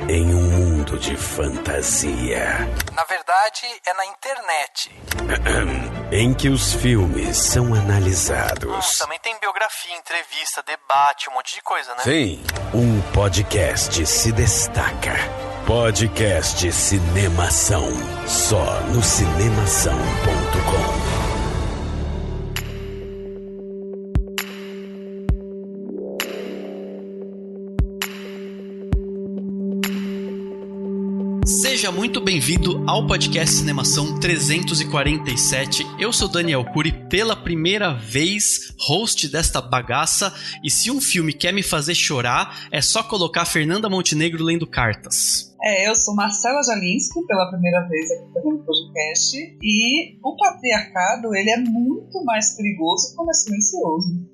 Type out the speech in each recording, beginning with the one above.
em um mundo de fantasia. Na verdade, é na internet. Em que os filmes são analisados. Também tem biografia, entrevista, debate, um monte de coisa, né? Sim, um podcast se destaca. Podcast Cinemação. Só no cinemação.com. Seja muito bem-vindo ao podcast Cinemação 347. Eu sou Daniel Cury, pela primeira vez host desta bagaça, e se um filme quer me fazer chorar, é só colocar Fernanda Montenegro lendo cartas. Eu sou Marcela Jalinski, pela primeira vez aqui fazendo podcast, e o patriarcado, ele é muito mais perigoso quando é silencioso.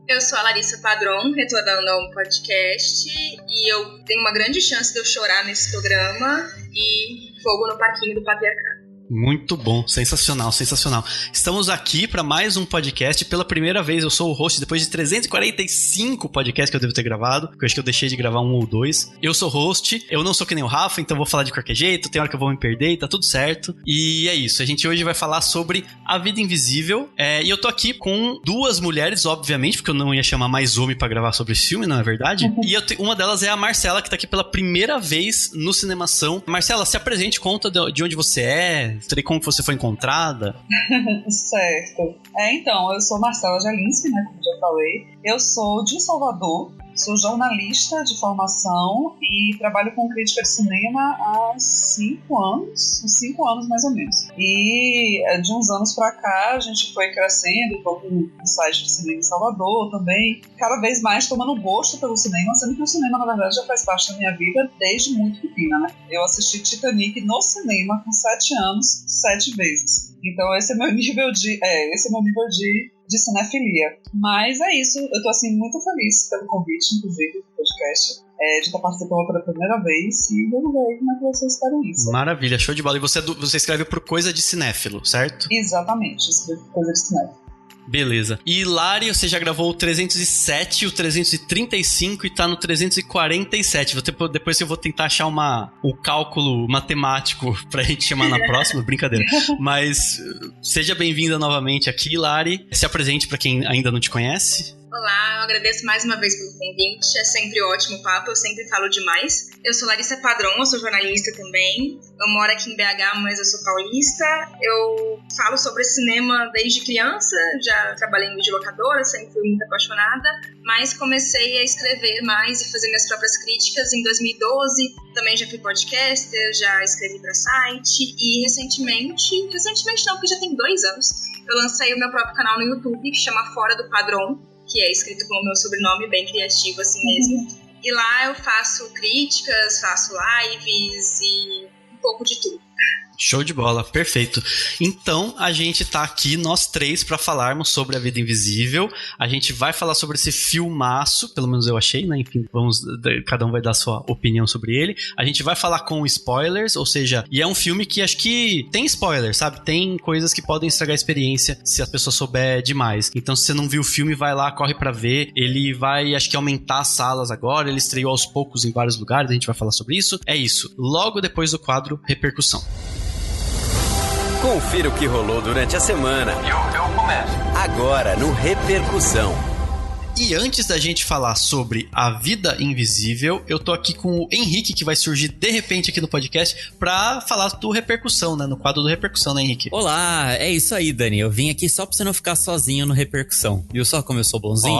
Eu sou a Larissa Padron, retornando ao podcast, e eu tenho uma grande chance de eu chorar nesse programa, e fogo no parquinho do patriarcado. Muito bom, sensacional, sensacional. Estamos aqui para mais um podcast. Pela primeira vez eu sou o host depois de 345 podcasts que eu devo ter gravado, porque eu acho que eu deixei de gravar um ou dois. Eu sou host, eu não sou que nem o Rafa, então vou falar de qualquer jeito, tem hora que eu vou me perder e tá tudo certo. E é isso, a gente hoje vai falar sobre A Vida Invisível, e eu tô aqui com duas mulheres, obviamente, porque eu não ia chamar mais homem para gravar sobre esse filme, não é verdade? E uma delas é a Marcela, que tá aqui pela primeira vez no Cinemação. Marcela, se apresente, conta de onde você é, como você foi encontrada. Certo. Então, eu sou Marcela Jalinski, né, como já falei. Eu sou de Salvador, sou jornalista de formação e trabalho com crítica de cinema há 5 anos, uns 5 anos mais ou menos. E de uns anos pra cá a gente foi crescendo, tô com um site de cinema em Salvador também, cada vez mais tomando gosto pelo cinema, sendo que o cinema, na verdade, já faz parte da minha vida desde muito pequena, né? Eu assisti Titanic no cinema com 7 anos, 7 vezes. Então esse é meu nível de cinefilia. Mas é isso, eu tô assim muito feliz pelo convite, inclusive, do podcast, de estar participando pela primeira vez, e vamos ver como é que vai ser a experiência. Maravilha, show de bola. E você escreve por Coisa de Cinéfilo, certo? Exatamente, escrevo por Coisa de Cinéfilo. Beleza. E Lari, você já gravou o 307, o 335 e tá no 347. Depois eu vou tentar achar o cálculo matemático pra gente chamar na próxima, brincadeira. Mas seja bem-vinda novamente aqui, Lari. Se apresente pra quem ainda não te conhece. Olá, eu agradeço mais uma vez pelo convite, é sempre ótimo o papo, eu sempre falo demais. Eu sou Larissa Padron, eu sou jornalista também, eu moro aqui em BH, mas eu sou paulista. Eu falo sobre cinema desde criança, já trabalhei em videolocadora, sempre fui muito apaixonada, mas comecei a escrever mais e fazer minhas próprias críticas em 2012, também já fui podcaster, já escrevi para site, e recentemente não, porque já tem 2 anos, eu lancei o meu próprio canal no YouTube, que chama Fora do Padrão, que é escrito com o meu sobrenome, bem criativo assim mesmo. E lá eu faço críticas, faço lives e um pouco de tudo. Show de bola, perfeito. Então, a gente tá aqui, nós três, pra falarmos sobre A Vida Invisível. A gente vai falar sobre esse filmaço, pelo menos eu achei, né? Enfim, cada um vai dar a sua opinião sobre ele. A gente vai falar com spoilers, ou seja, e é um filme que acho que tem spoilers, sabe? Tem coisas que podem estragar a experiência se a pessoa souber demais. Então, se você não viu o filme, vai lá, corre pra ver. Ele vai, acho que, aumentar as salas agora. Ele estreou aos poucos em vários lugares, a gente vai falar sobre isso. É isso, logo depois do quadro Repercussão. Confira o que rolou durante a semana. Eu começo. Agora no Repercussão. E antes da gente falar sobre A Vida Invisível, eu tô aqui com o Henrique, que vai surgir de repente aqui no podcast pra falar do Repercussão, né? No quadro do Repercussão, né, Henrique? Olá, é isso aí, Dani. Eu vim aqui só pra você não ficar sozinho no Repercussão. Viu só como eu sou bonzinho?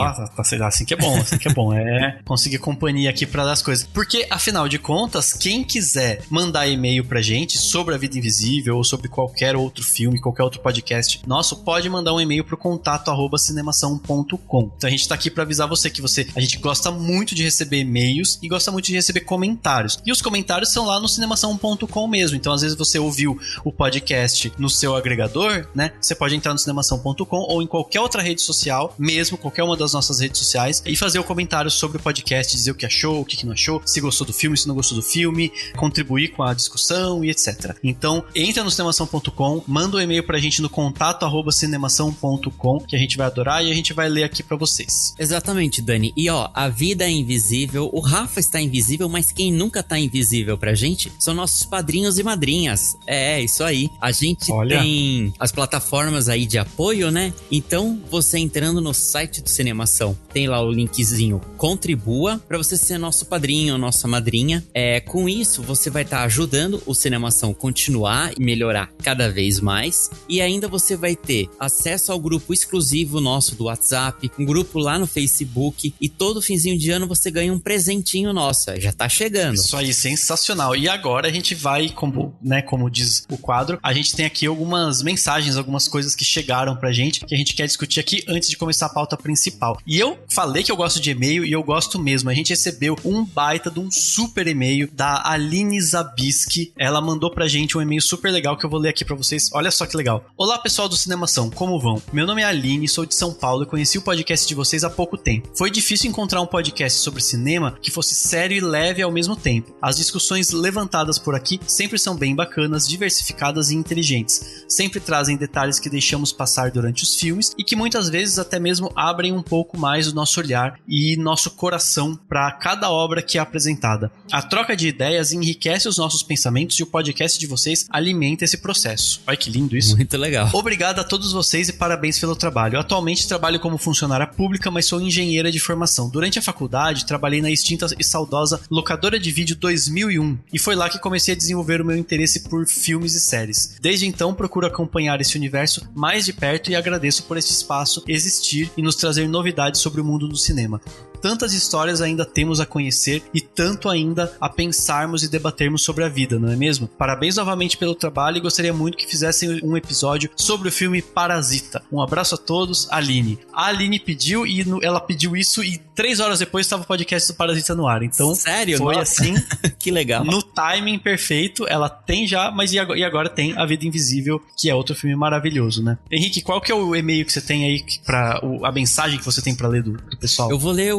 Assim que é bom, assim que é bom. É conseguir companhia aqui pra dar as coisas. Porque, afinal de contas, quem quiser mandar e-mail pra gente sobre A Vida Invisível ou sobre qualquer outro filme, qualquer outro podcast nosso, pode mandar um e-mail pro contato@cinemação.com. Então a gente tá aqui pra avisar você que a gente gosta muito de receber e-mails e gosta muito de receber comentários. E os comentários são lá no cinemação.com mesmo. Então, às vezes você ouviu o podcast no seu agregador, né? Você pode entrar no cinemação.com ou em qualquer outra rede social, mesmo qualquer uma das nossas redes sociais, e fazer o comentário sobre o podcast, dizer o que achou, o que não achou, se gostou do filme, se não gostou do filme, contribuir com a discussão e etc. Então, entra no cinemação.com, manda um e-mail pra gente no contato@cinemação.com, que a gente vai adorar e a gente vai ler aqui pra vocês. Exatamente, Dani. E ó, a vida é invisível, o Rafa está invisível, mas quem nunca tá invisível pra gente são nossos padrinhos e madrinhas. É, isso aí. A gente tem as plataformas aí de apoio, né? Então, você entrando no site do Cinemação, tem lá o linkzinho Contribua pra você ser nosso padrinho, nossa madrinha. Com isso, você vai estar ajudando o Cinemação continuar e melhorar cada vez mais. E ainda você vai ter acesso ao grupo exclusivo nosso do WhatsApp, um grupo lá no Facebook, e todo finzinho de ano você ganha um presentinho nosso. Já tá chegando. Isso aí, sensacional. E agora a gente vai, como diz o quadro, a gente tem aqui algumas mensagens, algumas coisas que chegaram pra gente, que a gente quer discutir aqui antes de começar a pauta principal. E eu falei que eu gosto de e-mail, e eu gosto mesmo. A gente recebeu um baita de um super e-mail da Aline Zabisky. Ela mandou pra gente um e-mail super legal que eu vou ler aqui pra vocês. Olha só que legal. Olá, pessoal do Cinemação, como vão? Meu nome é Aline, sou de São Paulo e conheci o podcast de vocês há pouco tempo. Foi difícil encontrar um podcast sobre cinema que fosse sério e leve ao mesmo tempo. As discussões levantadas por aqui sempre são bem bacanas, diversificadas e inteligentes. Sempre trazem detalhes que deixamos passar durante os filmes e que muitas vezes até mesmo abrem um pouco mais o nosso olhar e nosso coração para cada obra que é apresentada. A troca de ideias enriquece os nossos pensamentos e o podcast de vocês alimenta esse processo. Olha que lindo isso. Muito legal. Obrigado a todos vocês e parabéns pelo trabalho. Atualmente trabalho como funcionária pública, mas sou engenheira de formação. Durante a faculdade, trabalhei na extinta e saudosa Locadora de Vídeo 2001 e foi lá que comecei a desenvolver o meu interesse por filmes e séries. Desde então, procuro acompanhar esse universo mais de perto e agradeço por este espaço existir e nos trazer novidades sobre o mundo do cinema. Tantas histórias ainda temos a conhecer e tanto ainda a pensarmos e debatermos sobre a vida, não é mesmo? Parabéns novamente pelo trabalho e gostaria muito que fizessem um episódio sobre o filme Parasita. Um abraço a todos, Aline. A Aline pediu e ela pediu isso e 3 horas depois estava o podcast do Parasita no ar. Então, sério? Foi Nossa. assim. Que legal. No timing perfeito, ela tem já, mas e agora tem A Vida Invisível, que é outro filme maravilhoso, né? Henrique, qual que é o e-mail que você tem aí, a mensagem que você tem pra ler do pessoal? Eu vou ler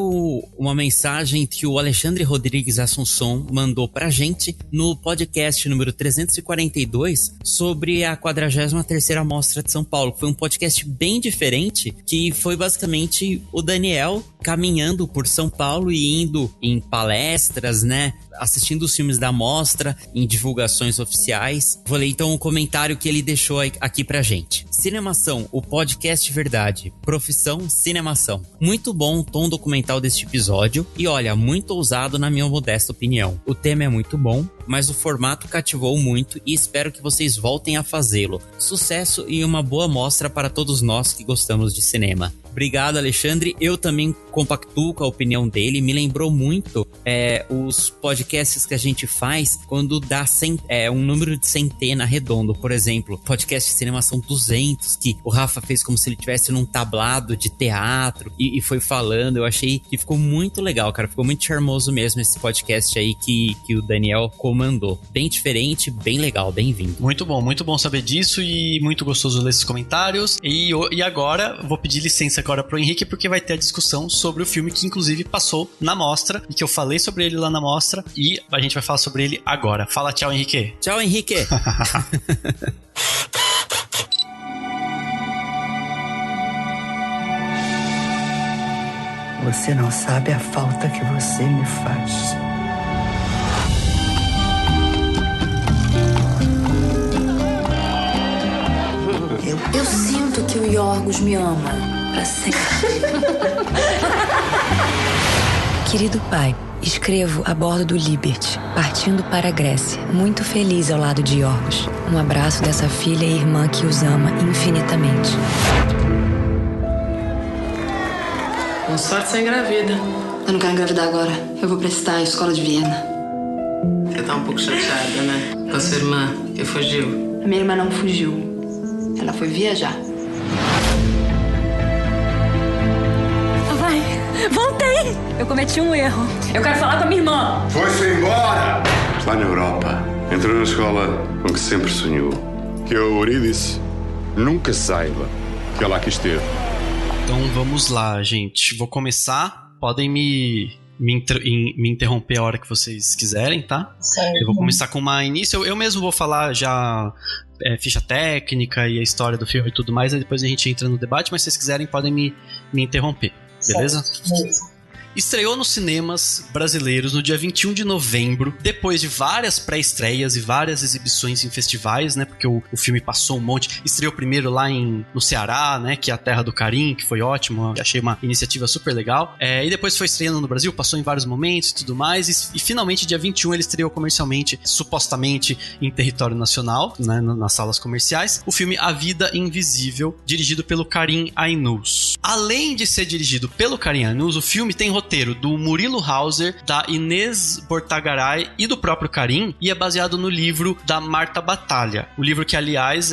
uma mensagem que o Alexandre Rodrigues Assunção mandou pra gente no podcast número 342 sobre a 43ª Mostra de São Paulo. Foi um podcast bem diferente, que foi basicamente o Daniel caminhando por São Paulo e indo em palestras, né? Assistindo os filmes da mostra, em divulgações oficiais. Vou ler então o comentário que ele deixou aqui pra gente. Cinemação, o podcast verdade. Profissão, cinemação. Muito bom o tom documental deste episódio e olha, muito ousado na minha modesta opinião. O tema é muito bom, mas o formato cativou muito e espero que vocês voltem a fazê-lo. Sucesso e uma boa mostra para todos nós que gostamos de cinema. Obrigado, Alexandre. Eu também compactuo com a opinião dele. Me lembrou muito os podcasts que a gente faz quando dá um número de centena redondo. Por exemplo, podcast de cinema são 200, que o Rafa fez como se ele estivesse num tablado de teatro e foi falando. Eu achei que ficou muito legal, cara. Ficou muito charmoso mesmo esse podcast aí que o Daniel comandou. Bem diferente, bem legal, bem-vindo. Muito bom saber disso e muito gostoso ler esses comentários. E agora, vou pedir licença agora pro Henrique, porque vai ter a discussão sobre o filme que inclusive passou na mostra e que eu falei sobre ele lá na mostra e a gente vai falar sobre ele agora. Fala tchau, Henrique. Tchau, Henrique. Você não sabe a falta que você me faz. Eu sinto que o Yorgos me ama pra sempre. Querido pai, escrevo a bordo do Liberty, partindo para a Grécia, muito feliz ao lado de Yorgos. Um abraço dessa filha e irmã que os ama infinitamente. Com sorte você engravida. Eu não quero engravidar agora. Eu vou prestar a escola de Viena. Você tá um pouco chateada, né? Com a sua irmã, que fugiu. A minha irmã não fugiu. Ela foi viajar. Vai, voltei! Eu cometi um erro. Eu quero falar com a minha irmã. Foi-se embora! Está na Europa. Entrou na escola com que sempre sonhou. Que a Eurídice nunca saiba que ela aqui esteve. Então vamos lá, gente. Vou começar. Podem me interromper a hora que vocês quiserem, tá? Certo. Eu vou começar com uma início. Eu mesmo vou falar já ficha técnica e a história do filme e tudo mais. Aí depois a gente entra no debate, mas se vocês quiserem podem me interromper. beleza? Beleza. Estreou nos cinemas brasileiros no dia 21 de novembro, depois de várias pré-estreias e várias exibições em festivais, né? Porque o filme passou um monte. Estreou primeiro lá no Ceará, né? Que é a terra do Karim, que foi ótimo. Achei uma iniciativa super legal. E depois foi estreando no Brasil, passou em vários momentos e tudo mais. E finalmente, dia 21, ele estreou comercialmente, supostamente em território nacional, né? Nas salas comerciais. O filme A Vida Invisível, dirigido pelo Karim Ainous. Além de ser dirigido pelo Karim Ainous, o filme tem roteiro do Murilo Hauser, da Inês Bortagaray e do próprio Karim, e é baseado no livro da Marta Batalha. O livro que, aliás,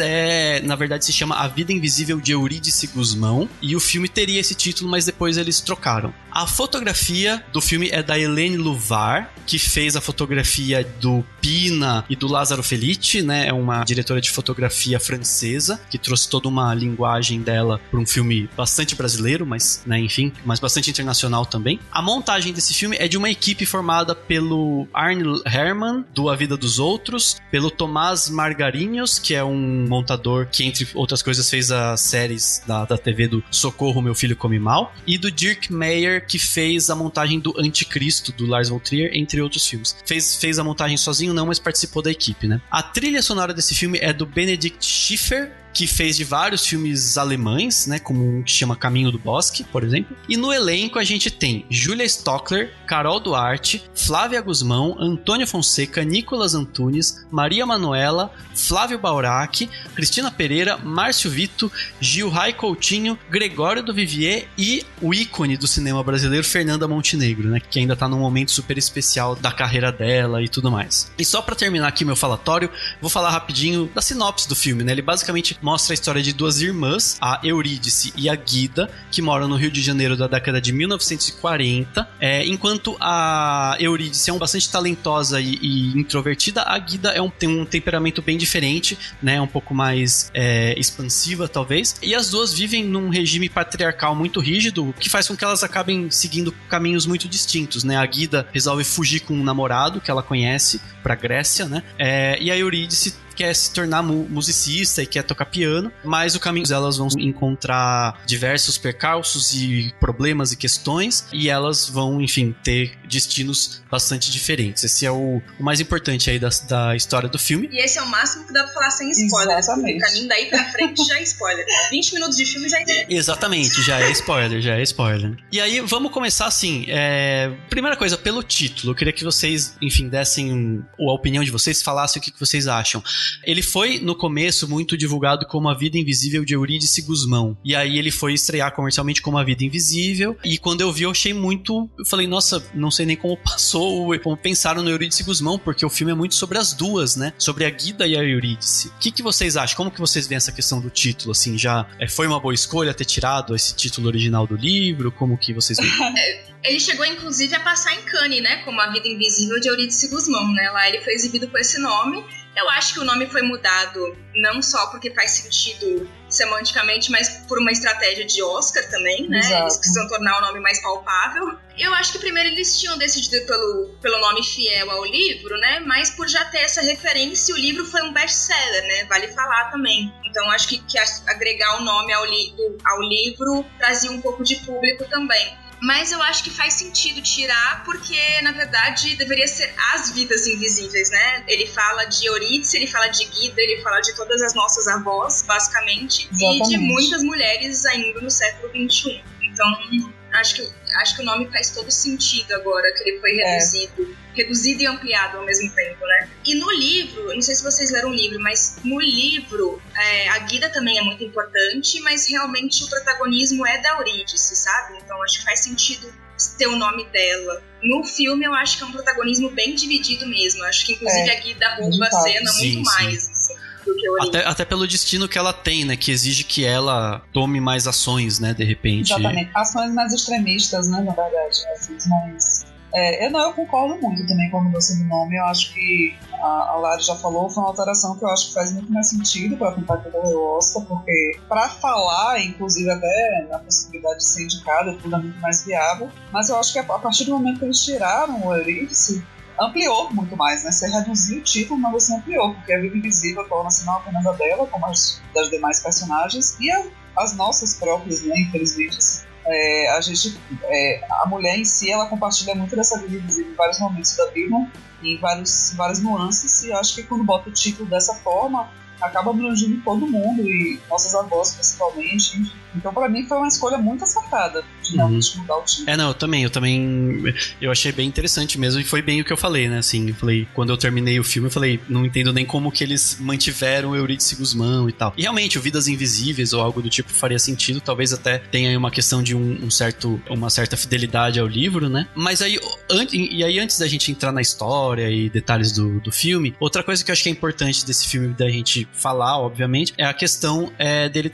na verdade se chama A Vida Invisível de Eurídice Guzmão, e o filme teria esse título, mas depois eles trocaram. A fotografia do filme é da Helene Luvar, que fez a fotografia do Pina e do Lázaro Felice, né? É uma diretora de fotografia francesa, que trouxe toda uma linguagem dela para um filme bastante brasileiro, mas, né, enfim, mas bastante internacional também. A montagem desse filme é de uma equipe formada pelo Arne Herman, do A Vida dos Outros, pelo Tomás Margarinhos, que é um montador que, entre outras coisas, fez as séries da TV do Socorro, Meu Filho Come Mal, e do Dirk Meyer, que fez a montagem do Anticristo, do Lars von Trier, entre outros filmes. Fez a montagem sozinho não, mas participou da equipe, né? A trilha sonora desse filme é do Benedikt Schiffer, que fez de vários filmes alemães, né, como um que chama Caminho do Bosque, por exemplo. E no elenco a gente tem Julia Stockler, Carol Duarte, Flávia Guzmão, Antônio Fonseca, Nicolas Antunes, Maria Manuela, Flávio Baurac, Cristina Pereira, Márcio Vito, Gil Rai Coutinho, Gregório do Vivier e o ícone do cinema brasileiro, Fernanda Montenegro, né, que ainda tá num momento super especial da carreira dela e tudo mais. E só pra terminar aqui meu falatório, vou falar rapidinho da sinopse do filme, né? Ele basicamente mostra a história de duas irmãs, a Eurídice e a Guida, que moram no Rio de Janeiro da década de 1940. Enquanto a Eurídice é bastante talentosa e introvertida, a Guida tem um temperamento bem diferente, né? Um pouco mais expansiva, talvez. E as duas vivem num regime patriarcal muito rígido, que faz com que elas acabem seguindo caminhos muito distintos, né? A Guida resolve fugir com um namorado que ela conhece pra Grécia, né? E a Eurídice quer se tornar musicista e quer tocar piano, mas o caminho delas vão encontrar diversos percalços e problemas e questões, e elas vão, enfim, ter destinos bastante diferentes. Esse é o mais importante aí da história do filme. E esse é o máximo que dá pra falar sem spoiler. Exatamente. O caminho daí pra frente já é spoiler. 20 minutos de filme já é... Exatamente, já é spoiler. E aí, vamos começar assim, primeira coisa, pelo título. Eu queria que vocês, enfim, dessem a opinião de vocês, falassem o que vocês acham. Ele foi, no começo, muito divulgado como A Vida Invisível de Eurídice Guzmão. E aí ele foi estrear comercialmente como A Vida Invisível. E quando eu vi, eu achei muito... Eu falei, nossa, não sei nem como passou, como pensaram no Eurídice Guzmão, porque o filme é muito sobre as duas, né? Sobre a Guida e a Eurídice. O que vocês acham? Como que vocês veem essa questão do título? Assim, já foi uma boa escolha ter tirado esse título original do livro? Como que vocês veem? Ele chegou, inclusive, a passar em Cannes, né? Como A Vida Invisível de Eurídice Guzmão, né? Lá ele foi exibido com esse nome. Eu acho que o nome foi mudado não só porque faz sentido semanticamente, mas por uma estratégia de Oscar também, né? Exato. Eles precisam tornar o nome mais palpável. Eu acho que primeiro eles tinham decidido pelo nome fiel ao livro, né? Mas por já ter essa referência, o livro foi um best-seller, né? Vale falar também. Então acho que agregar o nome ao livro trazia um pouco de público também. Mas eu acho que faz sentido tirar, porque, na verdade, deveria ser As Vidas Invisíveis, né? Ele fala de Eurídice, ele fala de Guida, ele fala de todas as nossas avós, basicamente. Exatamente. E de muitas mulheres ainda no século XXI. Então, acho que o nome faz todo sentido agora, que ele foi reduzido e ampliado ao mesmo tempo, né? E no livro, eu não sei se vocês leram o livro, mas no livro a Guida também é muito importante, mas realmente o protagonismo é da Eurídice, sabe? Então acho que faz sentido ter o nome dela. No filme eu acho que é um protagonismo bem dividido mesmo, acho que inclusive a Guida rouba a cena muito mais, assim. Até pelo destino que ela tem, né? Que exige que ela tome mais ações, né? De repente. Exatamente. Ações mais extremistas, né? Na verdade. Ações mais... Eu concordo muito também com a mudança do nome. Eu acho que a Lari já falou, foi uma alteração que eu acho que faz muito mais sentido para tentar concorrer ao Oscar, porque para falar, inclusive até na possibilidade de ser indicada, tudo é muito mais viável. Mas eu acho que a partir do momento que eles tiraram o Eurídice, ampliou muito mais, né? Você reduziu o título, mas você ampliou, porque a Vida Invisível torna-se não apenas a dela, como as das demais personagens, e as nossas próprias, né? Infelizmente, assim. a mulher em si, ela compartilha muito dessa vida invisível em vários momentos da vida, em várias nuances, e eu acho que quando bota o título dessa forma, acaba abrangendo todo mundo, e nossas avós principalmente, enfim. Então pra mim foi uma escolha muito acertada de realmente mudar o título. Não, eu também eu achei bem interessante mesmo, e foi bem o que eu falei, né, assim, eu falei, quando eu terminei o filme, eu falei, não entendo nem como que eles mantiveram o Eurídice Guzmão e tal. E realmente, o Vidas Invisíveis ou algo do tipo faria sentido, talvez até tenha aí uma questão de uma certa fidelidade ao livro, né, mas aí, antes da gente entrar na história e detalhes do filme, outra coisa que eu acho que é importante desse filme da gente falar, obviamente, é a questão dele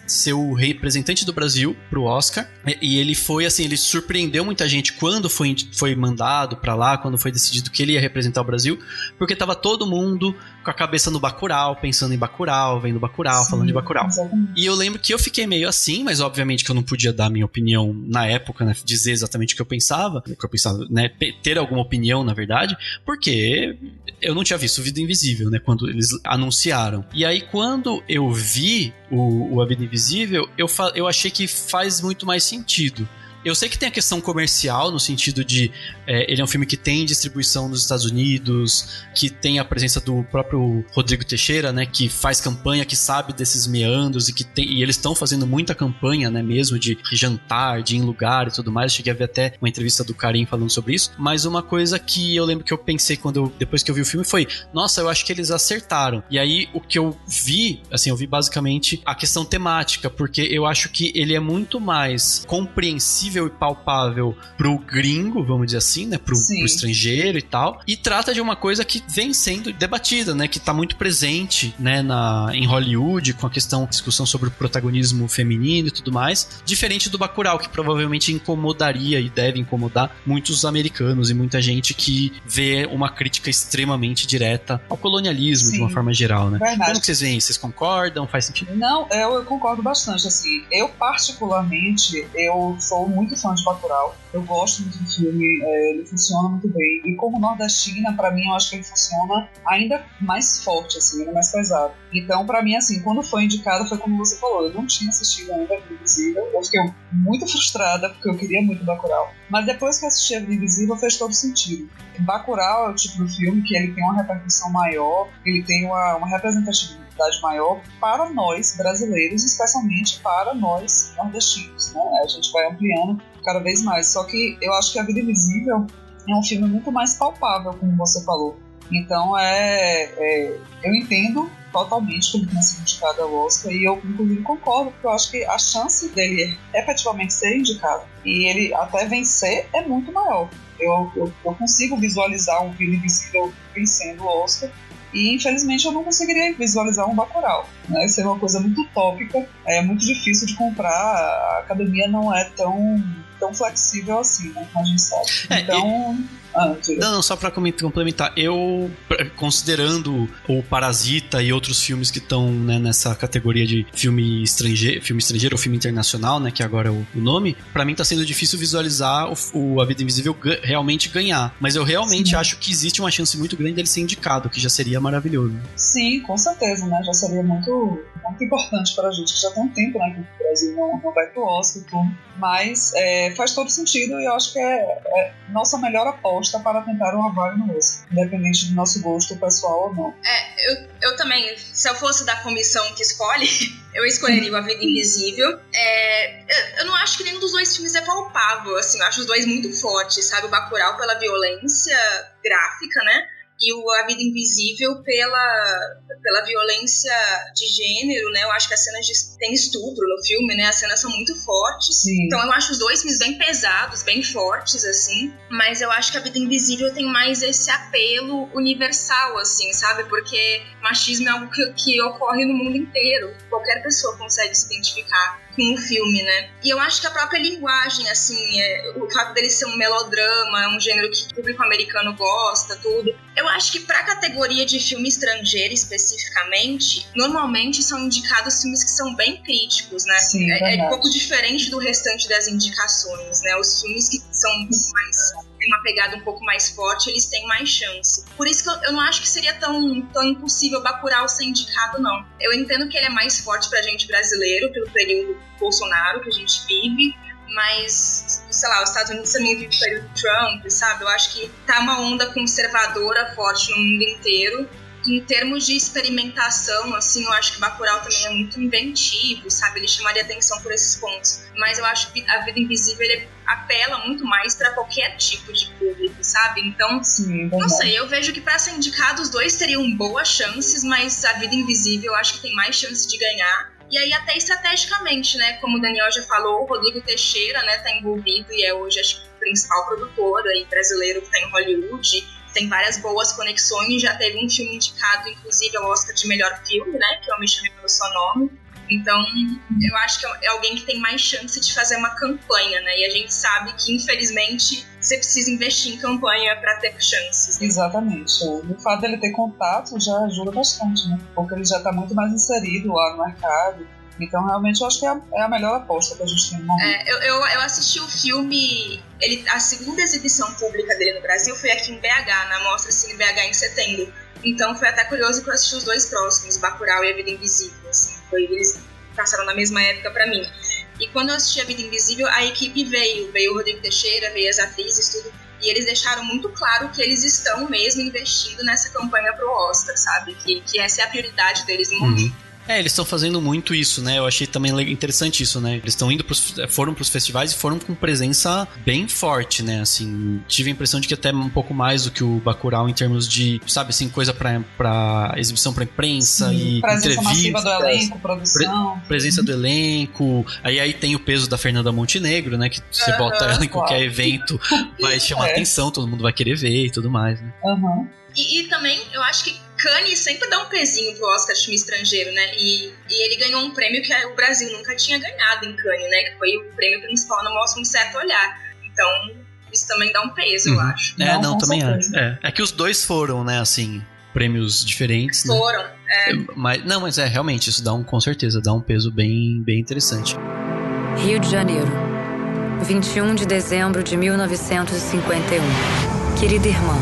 ser o representante do Brasil pro Oscar, e ele foi assim, ele surpreendeu muita gente quando foi mandado pra lá, quando foi decidido que ele ia representar o Brasil, porque tava todo mundo com a cabeça no Bacurau, pensando em Bacurau, vendo Bacurau, falando de Bacurau. Exatamente. E eu lembro que eu fiquei meio assim, mas obviamente que eu não podia dar minha opinião na época, né, dizer exatamente o que eu pensava, né, ter alguma opinião, na verdade, porque eu não tinha visto Vida Invisível, né, quando eles anunciaram. E aí, quando eu vi A Vida Invisível, eu achei que faz muito mais sentido. Eu sei que tem a questão comercial, no sentido de ele é um filme que tem distribuição nos Estados Unidos, que tem a presença do próprio Rodrigo Teixeira, né, que faz campanha, que sabe desses meandros, e eles estão fazendo muita campanha, né, mesmo de jantar, de ir em lugar e tudo mais. Eu cheguei a ver até uma entrevista do Karim falando sobre isso, mas uma coisa que eu lembro que eu pensei depois que eu vi o filme foi, nossa, eu acho que eles acertaram. E aí, o que eu vi, assim, eu vi basicamente a questão temática, porque eu acho que ele é muito mais compreensível e palpável pro gringo, vamos dizer assim, né, pro estrangeiro e tal, e trata de uma coisa que vem sendo debatida, né, que tá muito presente, né, em Hollywood, com a discussão sobre o protagonismo feminino e tudo mais, diferente do Bacurau, que provavelmente incomodaria e deve incomodar muitos americanos e muita gente que vê uma crítica extremamente direta ao colonialismo, de uma forma geral, né? Verdade. Como que vocês veem? Vocês concordam? Faz sentido? Não, eu concordo bastante, assim, eu particularmente, eu sou muito fã de Bacurau. Eu gosto muito do filme, ele funciona muito bem. E como nordestina, pra mim, eu acho que ele funciona ainda mais forte, assim, ainda mais pesado. Então, pra mim, assim, quando foi indicado, foi como você falou, eu não tinha assistido ainda A Vida Invisível. Eu fiquei muito frustrada, porque eu queria muito Bacurau. Mas depois que eu assisti A Vida Invisível, fez todo sentido. Bacurau é o tipo de filme que ele tem uma repercussão maior, ele tem uma representatividade maior para nós brasileiros, especialmente para nós nordestinos, né? A gente vai ampliando cada vez mais. Só que eu acho que A Vida Invisível é um filme muito mais palpável, como você falou. Então eu entendo totalmente que ele tenha sido indicado ao Oscar, e eu inclusive concordo, porque eu acho que a chance dele efetivamente ser indicado e ele até vencer é muito maior. Eu consigo visualizar um Vida Invisível vencendo o Oscar, e infelizmente eu não conseguiria visualizar um Bacurau, né? Isso é uma coisa muito utópica, é muito difícil de comprar, a academia não é tão flexível assim, né? Como a gente sabe. Então... Não, só pra complementar, eu, considerando o Parasita e outros filmes que estão, né, nessa categoria de filme estrangeiro ou filme internacional, né, que agora é o nome, pra mim tá sendo difícil visualizar A Vida Invisível realmente ganhar, mas eu realmente acho que existe uma chance muito grande dele ser indicado, que já seria maravilhoso. Sim, com certeza, né, já seria muito importante pra gente, que já tem um tempo, né, que o Brasil não vai pro Oscar e tudo, mas faz todo sentido, e eu acho que é nossa melhor aposta para tentar uma vaga no Oscar, independente do nosso gosto pessoal ou não. Eu também, se eu fosse da comissão que escolhe, eu escolheria o A Vida Invisível. Eu não acho que nenhum dos dois filmes é palpável, assim, eu acho os dois muito fortes, sabe? O Bacurau pela violência gráfica, né? E o A Vida Invisível pela violência de gênero, né? Eu acho que as cenas tem estupro no filme, né? As cenas são muito fortes. Sim. Então eu acho os dois filmes bem pesados, bem fortes, assim. Mas eu acho que A Vida Invisível tem mais esse apelo universal, assim, sabe? Porque machismo é algo que ocorre no mundo inteiro. Qualquer pessoa consegue se identificar com o filme, né? E eu acho que a própria linguagem, assim, o fato dele ser um melodrama, é um gênero que o público americano gosta, tudo. Eu acho que pra categoria de filme estrangeiro, especificamente, normalmente são indicados filmes que são bem críticos, né? Sim, é um pouco diferente do restante das indicações, né? Os filmes que são tem uma pegada um pouco mais forte, eles têm mais chance. Por isso que eu não acho que seria tão impossível Bacurau ser indicado, não. Eu entendo que ele é mais forte pra gente brasileiro, pelo período Bolsonaro que a gente vive, mas, sei lá, os Estados Unidos também vive o período Trump, sabe? Eu acho que tá uma onda conservadora forte no mundo inteiro. Em termos de experimentação, assim, eu acho que Bacurau também é muito inventivo, sabe? Ele chamaria atenção por esses pontos. Mas eu acho que A Vida Invisível, ele apela muito mais para qualquer tipo de público, sabe? Então, sim, não sei, eu vejo que para ser indicado os dois teriam boas chances, mas A Vida Invisível eu acho que tem mais chance de ganhar. E aí até estrategicamente, né? Como o Daniel já falou, o Rodrigo Teixeira, né, tá envolvido e é hoje, acho que, o principal produtor aí brasileiro que tá em Hollywood. Tem várias boas conexões, já teve um filme indicado, inclusive, ao Oscar de melhor filme, né, que é o Me Chame Pelo Seu Nome. Então, eu acho que é alguém que tem mais chance de fazer uma campanha, né, e a gente sabe que, infelizmente, você precisa investir em campanha para ter chances. Né? Exatamente. O fato dele ter contato já ajuda bastante, né, porque ele já está muito mais inserido lá no mercado. Então, realmente, eu acho que é a melhor aposta que a gente tem no momento. Eu assisti o filme... a segunda exibição pública dele no Brasil foi aqui em BH, na Mostra Cine BH em setembro. Então, foi até curioso que eu assisti os dois próximos, Bacurau e A Vida Invisível. Assim, eles passaram na mesma época pra mim. E quando eu assisti A Vida Invisível, a equipe veio o Rodrigo Teixeira, veio as atrizes, tudo. E eles deixaram muito claro que eles estão mesmo investindo nessa campanha pro Oscar, sabe? Que essa é a prioridade deles no momento. Eles estão fazendo muito isso, né? Eu achei também interessante isso, né? Eles estão indo foram pros festivais e foram com presença bem forte, né? Assim, tive a impressão de que até um pouco mais do que o Bacurau em termos de, sabe, assim, coisa pra exibição pra imprensa. Sim, e presença entrevistas. Massiva do elenco, produção. Presença do elenco. Aí tem o peso da Fernanda Montenegro, né? Que você bota ela em qualquer evento, vai chamar atenção, todo mundo vai querer ver e tudo mais, né? E também, eu acho que Cannes sempre dá um pezinho pro Oscar de filme estrangeiro, né? E ele ganhou um prêmio que o Brasil nunca tinha ganhado em Cannes, né? Que foi o prêmio principal no Mostra um Certo Olhar. Então, isso também dá um peso, eu acho. Também acho. É que os dois foram, né, assim, prêmios diferentes, né? Foram, Mas realmente, isso com certeza, dá um peso bem, bem interessante. Rio de Janeiro, 21 de dezembro de 1951. Querida irmã,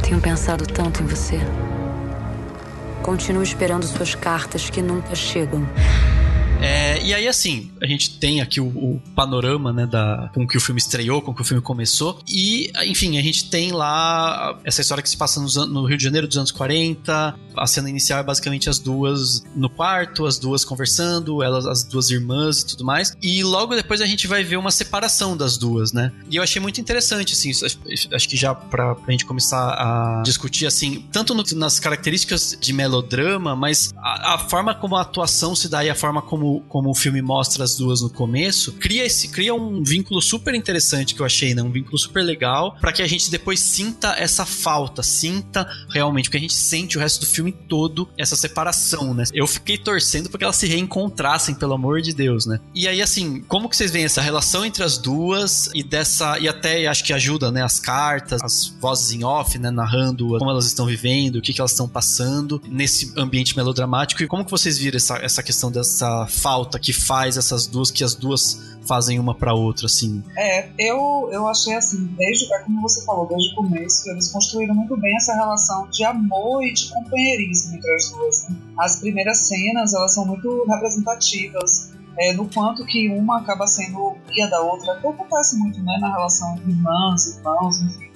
tenho pensado tanto em você. Continuo esperando suas cartas que nunca chegam. E aí, assim, a gente tem aqui o panorama, né, com que o filme estreou, com que o filme começou. E, enfim, a gente tem lá essa história que se passa no Rio de Janeiro dos anos 40. A cena inicial é basicamente as duas no quarto, as duas conversando, as duas irmãs e tudo mais. E logo depois a gente vai ver uma separação das duas, né? E eu achei muito interessante, assim, acho que já pra gente começar a discutir, assim, tanto nas características de melodrama, mas a forma como a atuação se dá e a forma como o filme mostra as duas no começo, cria um vínculo super interessante que eu achei, né? Um vínculo super legal, pra que a gente depois sinta essa falta, sinta realmente, porque a gente sente o resto do filme todo, essa separação, né? Eu fiquei torcendo pra que elas se reencontrassem, pelo amor de Deus, né? E aí, assim, como que vocês veem essa relação entre as duas e até acho que ajuda, né? As cartas, as vozes em off, né? Narrando como elas estão vivendo, o que elas estão passando nesse ambiente melodramático, e como que vocês viram essa questão dessa falta que faz que as duas fazem uma pra outra, assim. Eu achei assim, como você falou, desde o começo, eles construíram muito bem essa relação de amor e de companheirismo entre as duas, né? As primeiras cenas, elas são muito representativas, no quanto que uma acaba sendo guia da outra, que acontece muito, né, na relação de irmãos, enfim.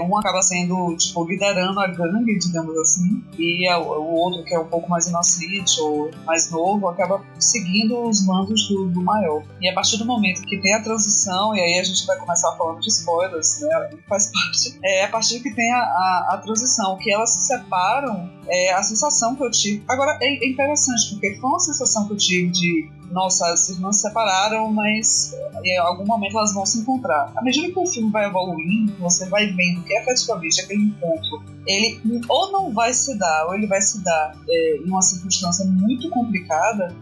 Um acaba sendo, tipo, liderando a gangue, digamos assim, e o outro, que é um pouco mais inocente ou mais novo, acaba seguindo os mandos do maior. E a partir do momento que tem a transição, e aí a gente vai começar falando de spoilers, né, faz parte, a partir que tem a transição, que elas se separam, a sensação que eu tive... Agora, é interessante, porque foi uma sensação que eu tive de nossa, as irmãs se separaram, mas em algum momento elas vão se encontrar. À medida que o filme vai evoluindo, você vai vendo que efetivamente aquele encontro, ele ou não vai se dar, ou ele vai se dar em uma circunstância muito complicada.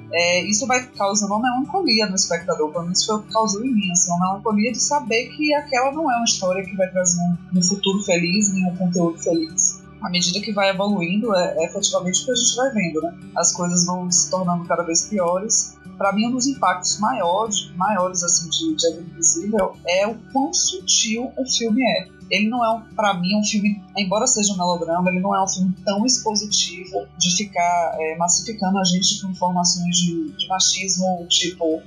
Isso vai causando uma melancolia no espectador, pelo menos foi o que causou em mim, assim, uma melancolia de saber que aquela não é uma história que vai trazer um futuro feliz, nem um conteúdo feliz. À medida que vai evoluindo, é efetivamente o que a gente vai vendo, né? As coisas vão se tornando cada vez piores. Para mim, um dos impactos maiores assim, de A Vida Invisível é o quão sutil o filme é. ele não é, pra mim, um filme, embora seja um melodrama, ele não é um filme tão expositivo de ficar massificando a gente com informações de machismo, tipo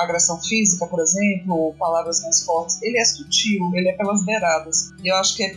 agressão física, por exemplo, palavras mais fortes. Ele é sutil, ele é pelas beiradas. E eu acho que é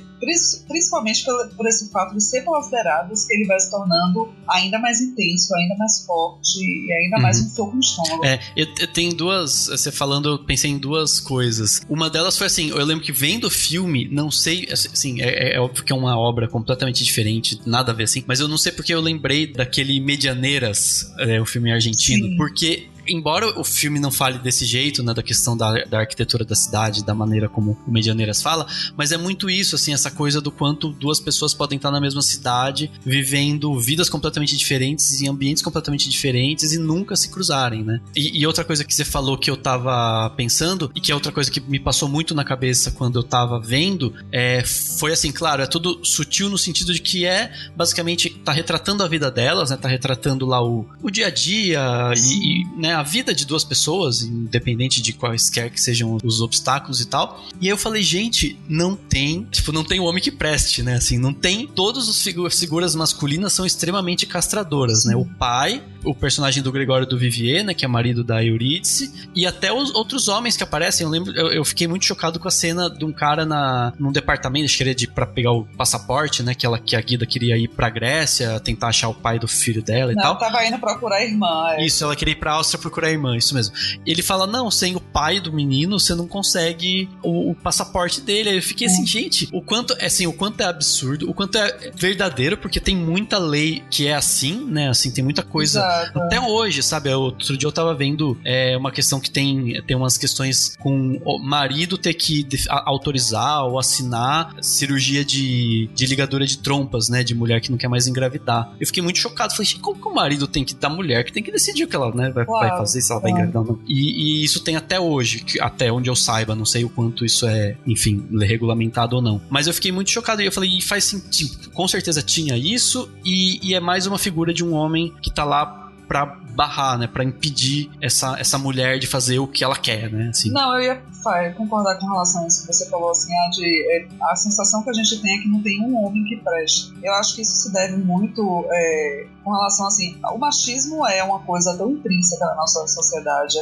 principalmente por esse fato de ser pelas beiradas que ele vai se tornando ainda mais intenso, ainda mais forte e ainda mais um soco no estômago. Eu tenho duas, você falando, eu pensei em duas coisas. Uma delas foi assim, eu lembro que vendo o filme, não sei, assim, é óbvio que é uma obra completamente diferente, nada a ver assim, mas eu não sei porque eu lembrei daquele Medianeiras, o filme argentino. Sim. Porque embora o filme não fale desse jeito, né, da questão da arquitetura da cidade, da maneira como o Medianeiras fala, mas é muito isso, assim, essa coisa do quanto duas pessoas podem estar na mesma cidade, vivendo vidas completamente diferentes, em ambientes completamente diferentes e nunca se cruzarem, né? E outra coisa que você falou que eu tava pensando, e que é outra coisa que me passou muito na cabeça quando eu tava vendo, foi assim, claro, é tudo sutil no sentido de que basicamente, tá retratando a vida delas, né, tá retratando lá o dia a dia e né, a vida de duas pessoas, independente de quaisquer que sejam os obstáculos e tal. E aí eu falei, gente, não tem um homem que preste, né? Assim, não tem. Todas as figuras masculinas são extremamente castradoras, né? O pai, o personagem do Gregório do Vivier, né? Que é marido da Eurídice, e até os outros homens que aparecem. Eu fiquei muito chocado com a cena de um cara num departamento, acho que ele pra pegar o passaporte, né? Que a Guida queria ir pra Grécia, tentar achar o pai do filho dela e tal. Ela tava indo procurar a irmã. Isso, ela queria ir pra Áustria procurar a irmã, isso mesmo. Ele fala, não, sem o pai do menino você não consegue o passaporte dele. Aí eu fiquei assim, gente, o quanto é absurdo, o quanto é verdadeiro, porque tem muita lei que é assim, né, assim, tem muita coisa. Exato. Até hoje, sabe, outro dia eu tava vendo uma questão que tem umas questões com o marido ter que autorizar ou assinar cirurgia de ligadura de trompas, né, de mulher que não quer mais engravidar. Eu fiquei muito chocado, falei, como que o marido tem que, da mulher que tem que decidir o que ela, né, vai fazer, se ela vai engravidar ou não. E isso tem até hoje, até onde eu saiba, não sei o quanto isso é, enfim, regulamentado ou não. Mas eu fiquei muito chocado e eu falei, faz sentido, com certeza tinha isso e é mais uma figura de um homem que tá lá pra barrar, né, pra impedir essa mulher de fazer o que ela quer, né, assim. Não, eu ia concordar com relação a isso que você falou, assim, a sensação que a gente tem é que não tem um homem que preste. Eu acho que isso se deve muito com relação, assim, o machismo é uma coisa tão intrínseca na nossa sociedade,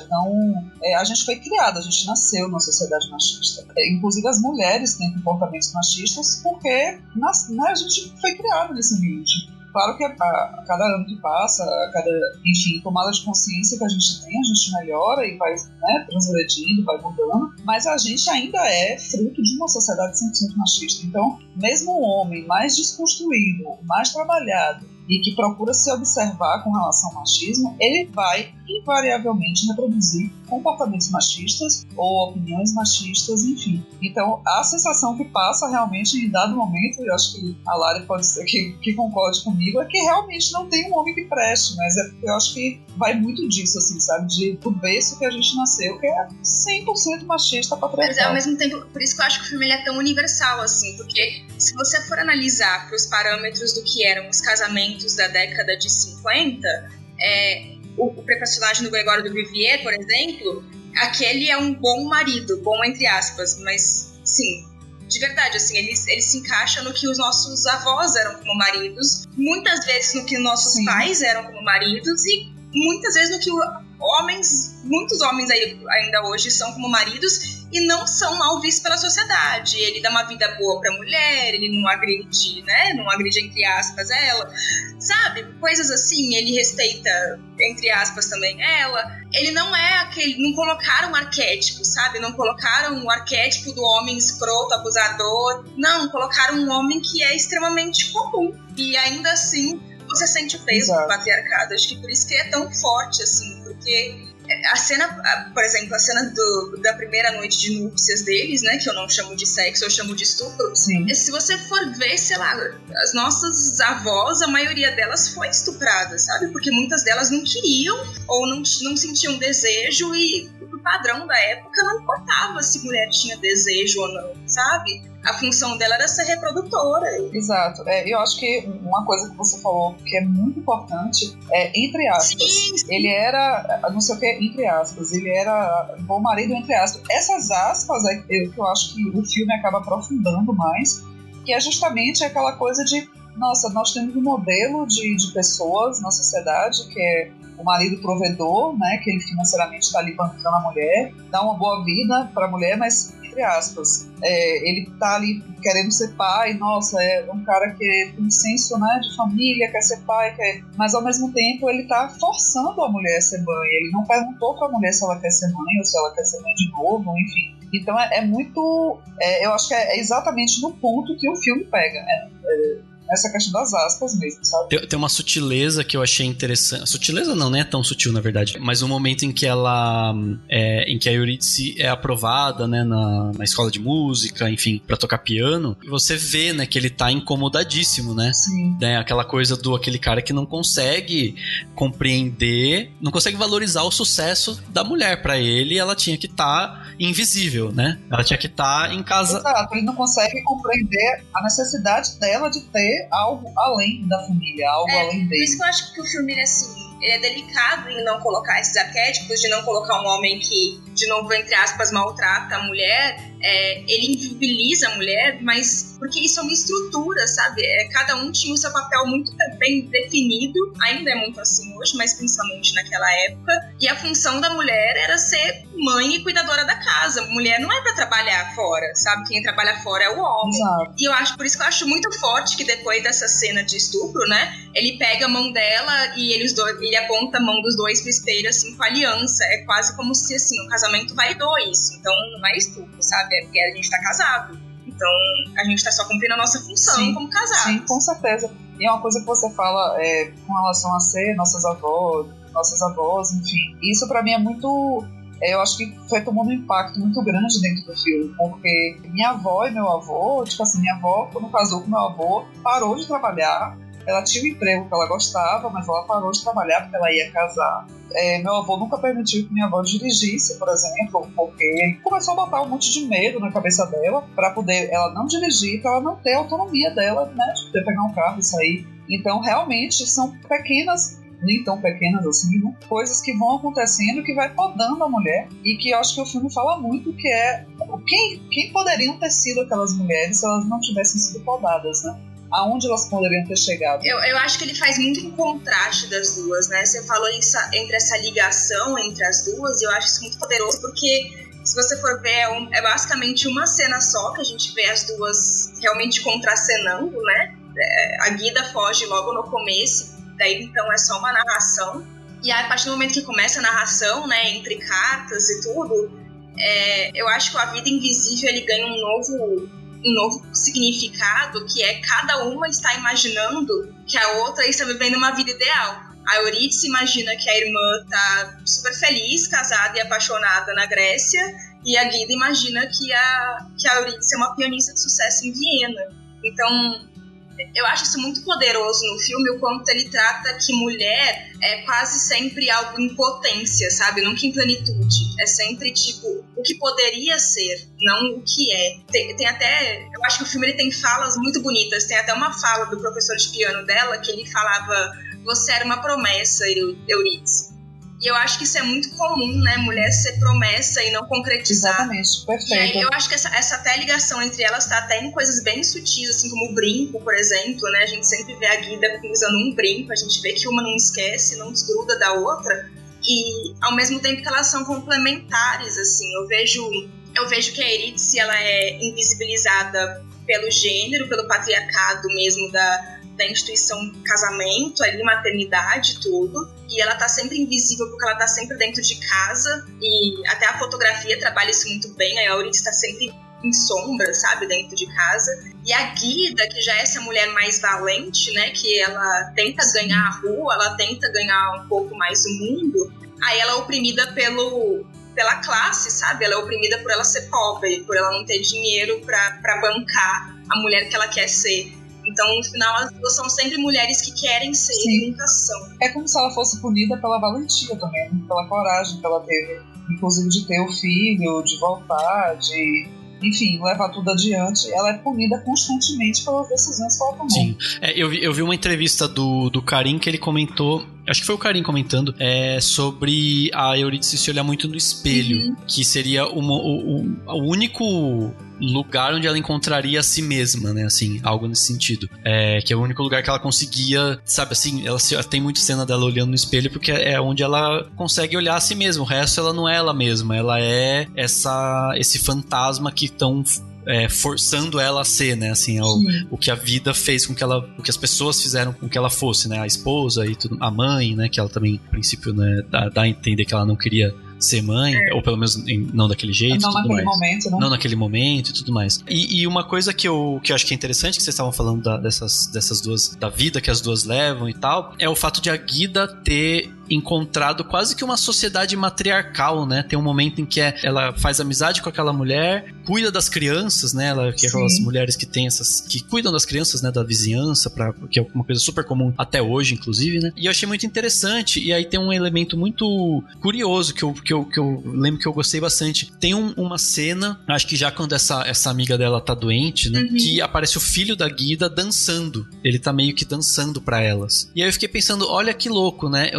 a gente foi criado, a gente nasceu numa sociedade machista. Inclusive as mulheres têm comportamentos machistas porque a gente foi criado nesse ambiente. Claro que a cada ano que passa, enfim, tomada de consciência que a gente tem, a gente melhora e vai, né, transgredindo, vai mudando, mas a gente ainda é fruto de uma sociedade 100% machista. Então, mesmo um homem mais desconstruído, mais trabalhado, e que procura se observar com relação ao machismo, ele vai invariavelmente reproduzir comportamentos machistas ou opiniões machistas, enfim. Então, a sensação que passa realmente em dado momento, e eu acho que a Lari pode ser que concorde comigo, é que realmente não tem um homem que preste, mas eu acho que vai muito disso, assim, sabe? Do berço que a gente nasceu, que é 100% machista, patriarcal. Mas ao mesmo tempo, por isso que eu acho que o filme ele é tão universal, assim, porque se você for analisar para os parâmetros do que eram os casamentos da década de 50, o personagem do Gregório do Vivier, por exemplo, aquele é um bom marido, bom entre aspas, mas sim, de verdade, assim, ele se encaixa no que os nossos avós eram como maridos, muitas vezes no que nossos pais eram como maridos e muitas vezes no que muitos homens aí ainda hoje são como maridos e não são mal vistos pela sociedade. Ele dá uma vida boa pra mulher, ele não agride, né? Não agride entre aspas ela, sabe? Coisas assim, ele respeita entre aspas também ela. Ele não é aquele, não colocaram um arquétipo, sabe? Não colocaram o arquétipo do homem escroto, abusador. Não, colocaram um homem que é extremamente comum. E ainda assim, você sente o peso do patriarcado. Acho que por isso que é tão forte, assim, porque a cena, por exemplo, a cena da primeira noite de núpcias deles, né, que eu não chamo de sexo, eu chamo de estupro. Sim. Se você for ver, sei lá, as nossas avós, a maioria delas foi estuprada, sabe? Porque muitas delas não queriam ou não sentiam desejo e padrão da época não importava se mulher tinha desejo ou não, sabe? A função dela era ser reprodutora. Exato. Eu acho que uma coisa que você falou que é muito importante é, entre aspas, sim. Ele era, não sei o que, entre aspas, ele era bom marido, entre aspas. Essas aspas é que eu acho que o filme acaba aprofundando mais, que é justamente aquela coisa de, nossa, nós temos um modelo de pessoas na sociedade que é o marido provedor, né, que ele financeiramente está ali bancando a mulher, dá uma boa vida para a mulher, mas entre aspas, ele tá ali querendo ser pai, nossa, é um cara que tem um senso, né, de família, quer ser pai, mas ao mesmo tempo ele tá forçando a mulher a ser mãe, ele não perguntou pra mulher se ela quer ser mãe ou se ela quer ser mãe de novo, enfim. Então é muito, eu acho que é exatamente no ponto que o filme pega, né? Essa questão das aspas mesmo, sabe? Tem uma sutileza que eu achei interessante. Sutileza não, nem é tão sutil, na verdade. Mas um momento em que em que a Eurídice é aprovada, né, na escola de música, enfim, pra tocar piano, e você vê, né, que ele tá incomodadíssimo, né? Sim. Né, aquela coisa aquele cara que não consegue compreender, não consegue valorizar o sucesso da mulher. Pra ele, ela tinha que estar invisível, né? Ela tinha que estar em casa. Exato, ele não consegue compreender a necessidade dela de ter algo além da família, algo além dele. Por isso que eu acho que o filme, ele é delicado em não colocar esses arquétipos, de não colocar um homem que, de novo, entre aspas, maltrata a mulher. Ele invisibiliza a mulher, mas porque isso é uma estrutura, sabe? Cada um tinha o seu papel muito bem definido, ainda é muito assim hoje, mas principalmente naquela época, e a função da mulher era ser mãe e cuidadora da casa. Mulher não é pra trabalhar fora, sabe? Quem trabalha fora é o homem. Exato. E por isso que eu acho muito forte que depois dessa cena de estupro, né, ele pega a mão dela e ele aponta a mão dos dois pro espelho, assim, com aliança. É quase como se, assim, o casamento validou isso. Então não é estupro, sabe? É porque a gente tá casado. Então a gente tá só cumprindo a nossa função como casado. Sim, com certeza. E é uma coisa que você fala com relação a ser nossas avós, enfim. Isso pra mim é muito... eu acho que foi tomando um impacto muito grande dentro do filme, porque minha avó e meu avô, tipo assim, minha avó, quando casou com meu avô, parou de trabalhar. Ela tinha um emprego que ela gostava, mas ela parou de trabalhar porque ela ia casar. Meu avô nunca permitiu que minha avó dirigisse, por exemplo, porque ele começou a botar um monte de medo na cabeça dela para poder ela não dirigir, para ela não ter a autonomia dela, né, de poder pegar um carro e sair. Então, realmente, são pequenas, nem tão pequenas assim, né, coisas que vão acontecendo que vai podando a mulher, e que eu acho que o filme fala muito, que é quem poderiam ter sido aquelas mulheres se elas não tivessem sido podadas, né? Aonde elas poderiam ter chegado? Eu acho que ele faz muito um contraste das duas, né? Você falou entre essa ligação entre as duas, e eu acho isso muito poderoso, porque se você for ver, é basicamente uma cena só, que a gente vê as duas realmente contracenando, né? A Guida foge logo no começo, daí então é só uma narração. E aí, a partir do momento que começa a narração, né, entre cartas e tudo, eu acho que a vida invisível ele ganha um novo significado, que é cada uma está imaginando que a outra está vivendo uma vida ideal. A Eurídice imagina que a irmã está super feliz, casada e apaixonada na Grécia, e a Guida imagina que a Eurídice é uma pianista de sucesso em Viena. Então, eu acho isso muito poderoso no filme, o quanto ele trata que mulher é quase sempre algo em potência, sabe? Nunca em plenitude. É sempre, tipo, o que poderia ser, não o que é. Tem até... Eu acho que o filme ele tem falas muito bonitas. Tem até uma fala do professor de piano dela, que ele falava: você era uma promessa, Eurídice. E eu acho que isso é muito comum, né? Mulher ser promessa e não concretizar. Exatamente, perfeito. E aí eu acho que essa até ligação entre elas tá até em coisas bem sutis, assim como o brinco, por exemplo, né? A gente sempre vê a Guida usando um brinco, a gente vê que uma não esquece, não desgruda da outra. E ao mesmo tempo que elas são complementares, assim. Eu vejo que a Eurídice, ela é invisibilizada pelo gênero, pelo patriarcado mesmo da instituição casamento, ali, maternidade, tudo. E ela tá sempre invisível porque ela tá sempre dentro de casa. E até a fotografia trabalha isso muito bem. A Eurídice tá sempre em sombra, sabe? Dentro de casa. E a Guida, que já é essa mulher mais valente, né? Que ela tenta ganhar a rua, ela tenta ganhar um pouco mais o mundo. Aí ela é oprimida pela classe, sabe? Ela é oprimida por ela ser pobre, por ela não ter dinheiro pra bancar a mulher que ela quer ser. Então, no final, as duas são sempre mulheres que querem ser e nunca são. É como se ela fosse punida pela valentia também, né? Pela coragem que ela teve inclusive de ter o filho, de voltar, de... enfim, levar tudo adiante, ela é punida constantemente pelas decisões que ela tomou. Sim. Eu vi uma entrevista do Karim que ele comentou, acho que foi o Karim comentando, sobre a Eurídice se olhar muito no espelho, que seria o único lugar onde ela encontraria a si mesma, né, assim, algo nesse sentido. Que é o único lugar que ela conseguia, sabe, assim, ela tem muita cena dela olhando no espelho porque é onde ela consegue olhar a si mesma, o resto ela não é ela mesma, ela é esse fantasma que estão forçando ela a ser, né, assim, o que a vida fez com que ela, o que as pessoas fizeram com que ela fosse, né, a esposa e tudo, a mãe, né, que ela também, no princípio, né, dá a entender que ela não queria ser mãe, ou pelo menos não daquele jeito, não tudo naquele mais. momento, né? Não naquele momento e tudo mais. E uma coisa que eu acho que é interessante, que vocês estavam falando dessas duas, da vida que as duas levam e tal, é o fato de a Guida ter encontrado quase que uma sociedade matriarcal, né? Tem um momento em que ela faz amizade com aquela mulher, cuida das crianças, né? Ela que é aquelas mulheres que tem que cuidam das crianças, né? Da vizinhança, que é uma coisa super comum até hoje, inclusive, né? E eu achei muito interessante. E aí tem um elemento muito curioso que eu lembro que eu gostei bastante. Tem uma cena, acho que já quando essa amiga dela tá doente, né? Que aparece o filho da Guida dançando. Ele tá meio que dançando pra elas. E aí eu fiquei pensando, olha que louco, né?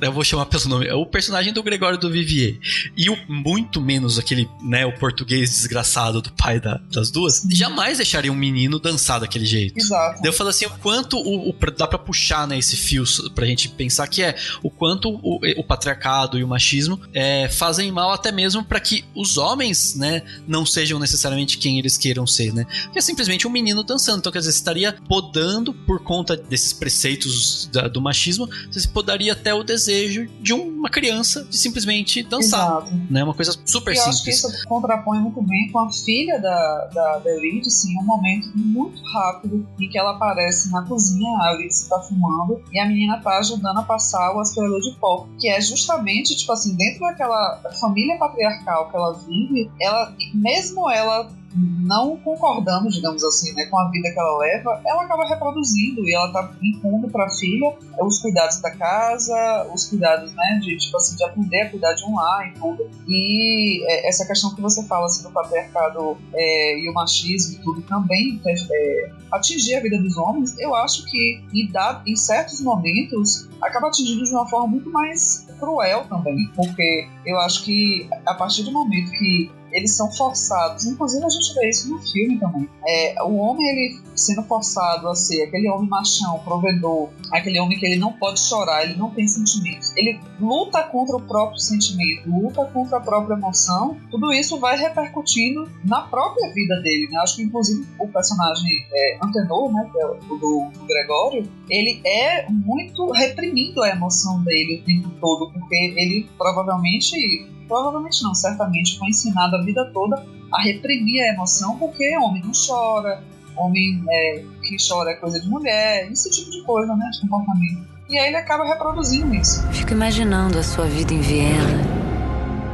Eu vou chamar pelo nome, é o personagem do Gregório do Vivier e muito menos aquele, né, o português desgraçado do pai das duas, jamais deixaria um menino dançar daquele jeito. Exato. Daí eu falo assim, o quanto dá pra puxar, né, esse fio pra gente pensar que o quanto o patriarcado e o machismo fazem mal até mesmo pra que os homens, né, não sejam necessariamente quem eles queiram ser, né, que é simplesmente um menino dançando. Então, quer dizer, você estaria podando, por conta desses preceitos do machismo, você podaria até o desejo de uma criança de simplesmente dançar. Exato. Né? Uma coisa super e eu simples. acho que isso contrapõe muito bem com a filha da Eurídice, em um momento muito rápido em que ela aparece na cozinha, a Eurídice tá fumando e a menina tá ajudando a passar o aspirador de pó, que é justamente, tipo assim, dentro daquela família patriarcal que ela vive, mesmo ela não concordando, digamos assim, né, com a vida que ela leva, ela acaba reproduzindo e ela tá impondo pra filha os cuidados da casa, os cuidados, né, de, tipo assim, de aprender a cuidar de um lar e tudo. E essa questão que você fala, assim, do patriarcado e o machismo e tudo também atingir a vida dos homens, eu acho que em certos momentos acaba atingindo de uma forma muito mais cruel também, porque eu acho que a partir do momento que eles são forçados, inclusive a gente vê isso no filme também, o homem, ele sendo forçado a ser aquele homem machão, provedor, aquele homem que ele não pode chorar, ele não tem sentimentos, ele luta contra o próprio sentimento, luta contra a própria emoção, tudo isso vai repercutindo na própria vida dele, né? Acho que inclusive o personagem Antenor, né, que é o do Gregório, ele é muito reprimindo a emoção dele o tempo todo, porque ele provavelmente não, certamente foi ensinado a vida toda a reprimir a emoção, porque homem não chora, homem que chora é coisa de mulher, esse tipo de coisa, né, de comportamento. E aí ele acaba reproduzindo isso. Fico imaginando a sua vida em Viena.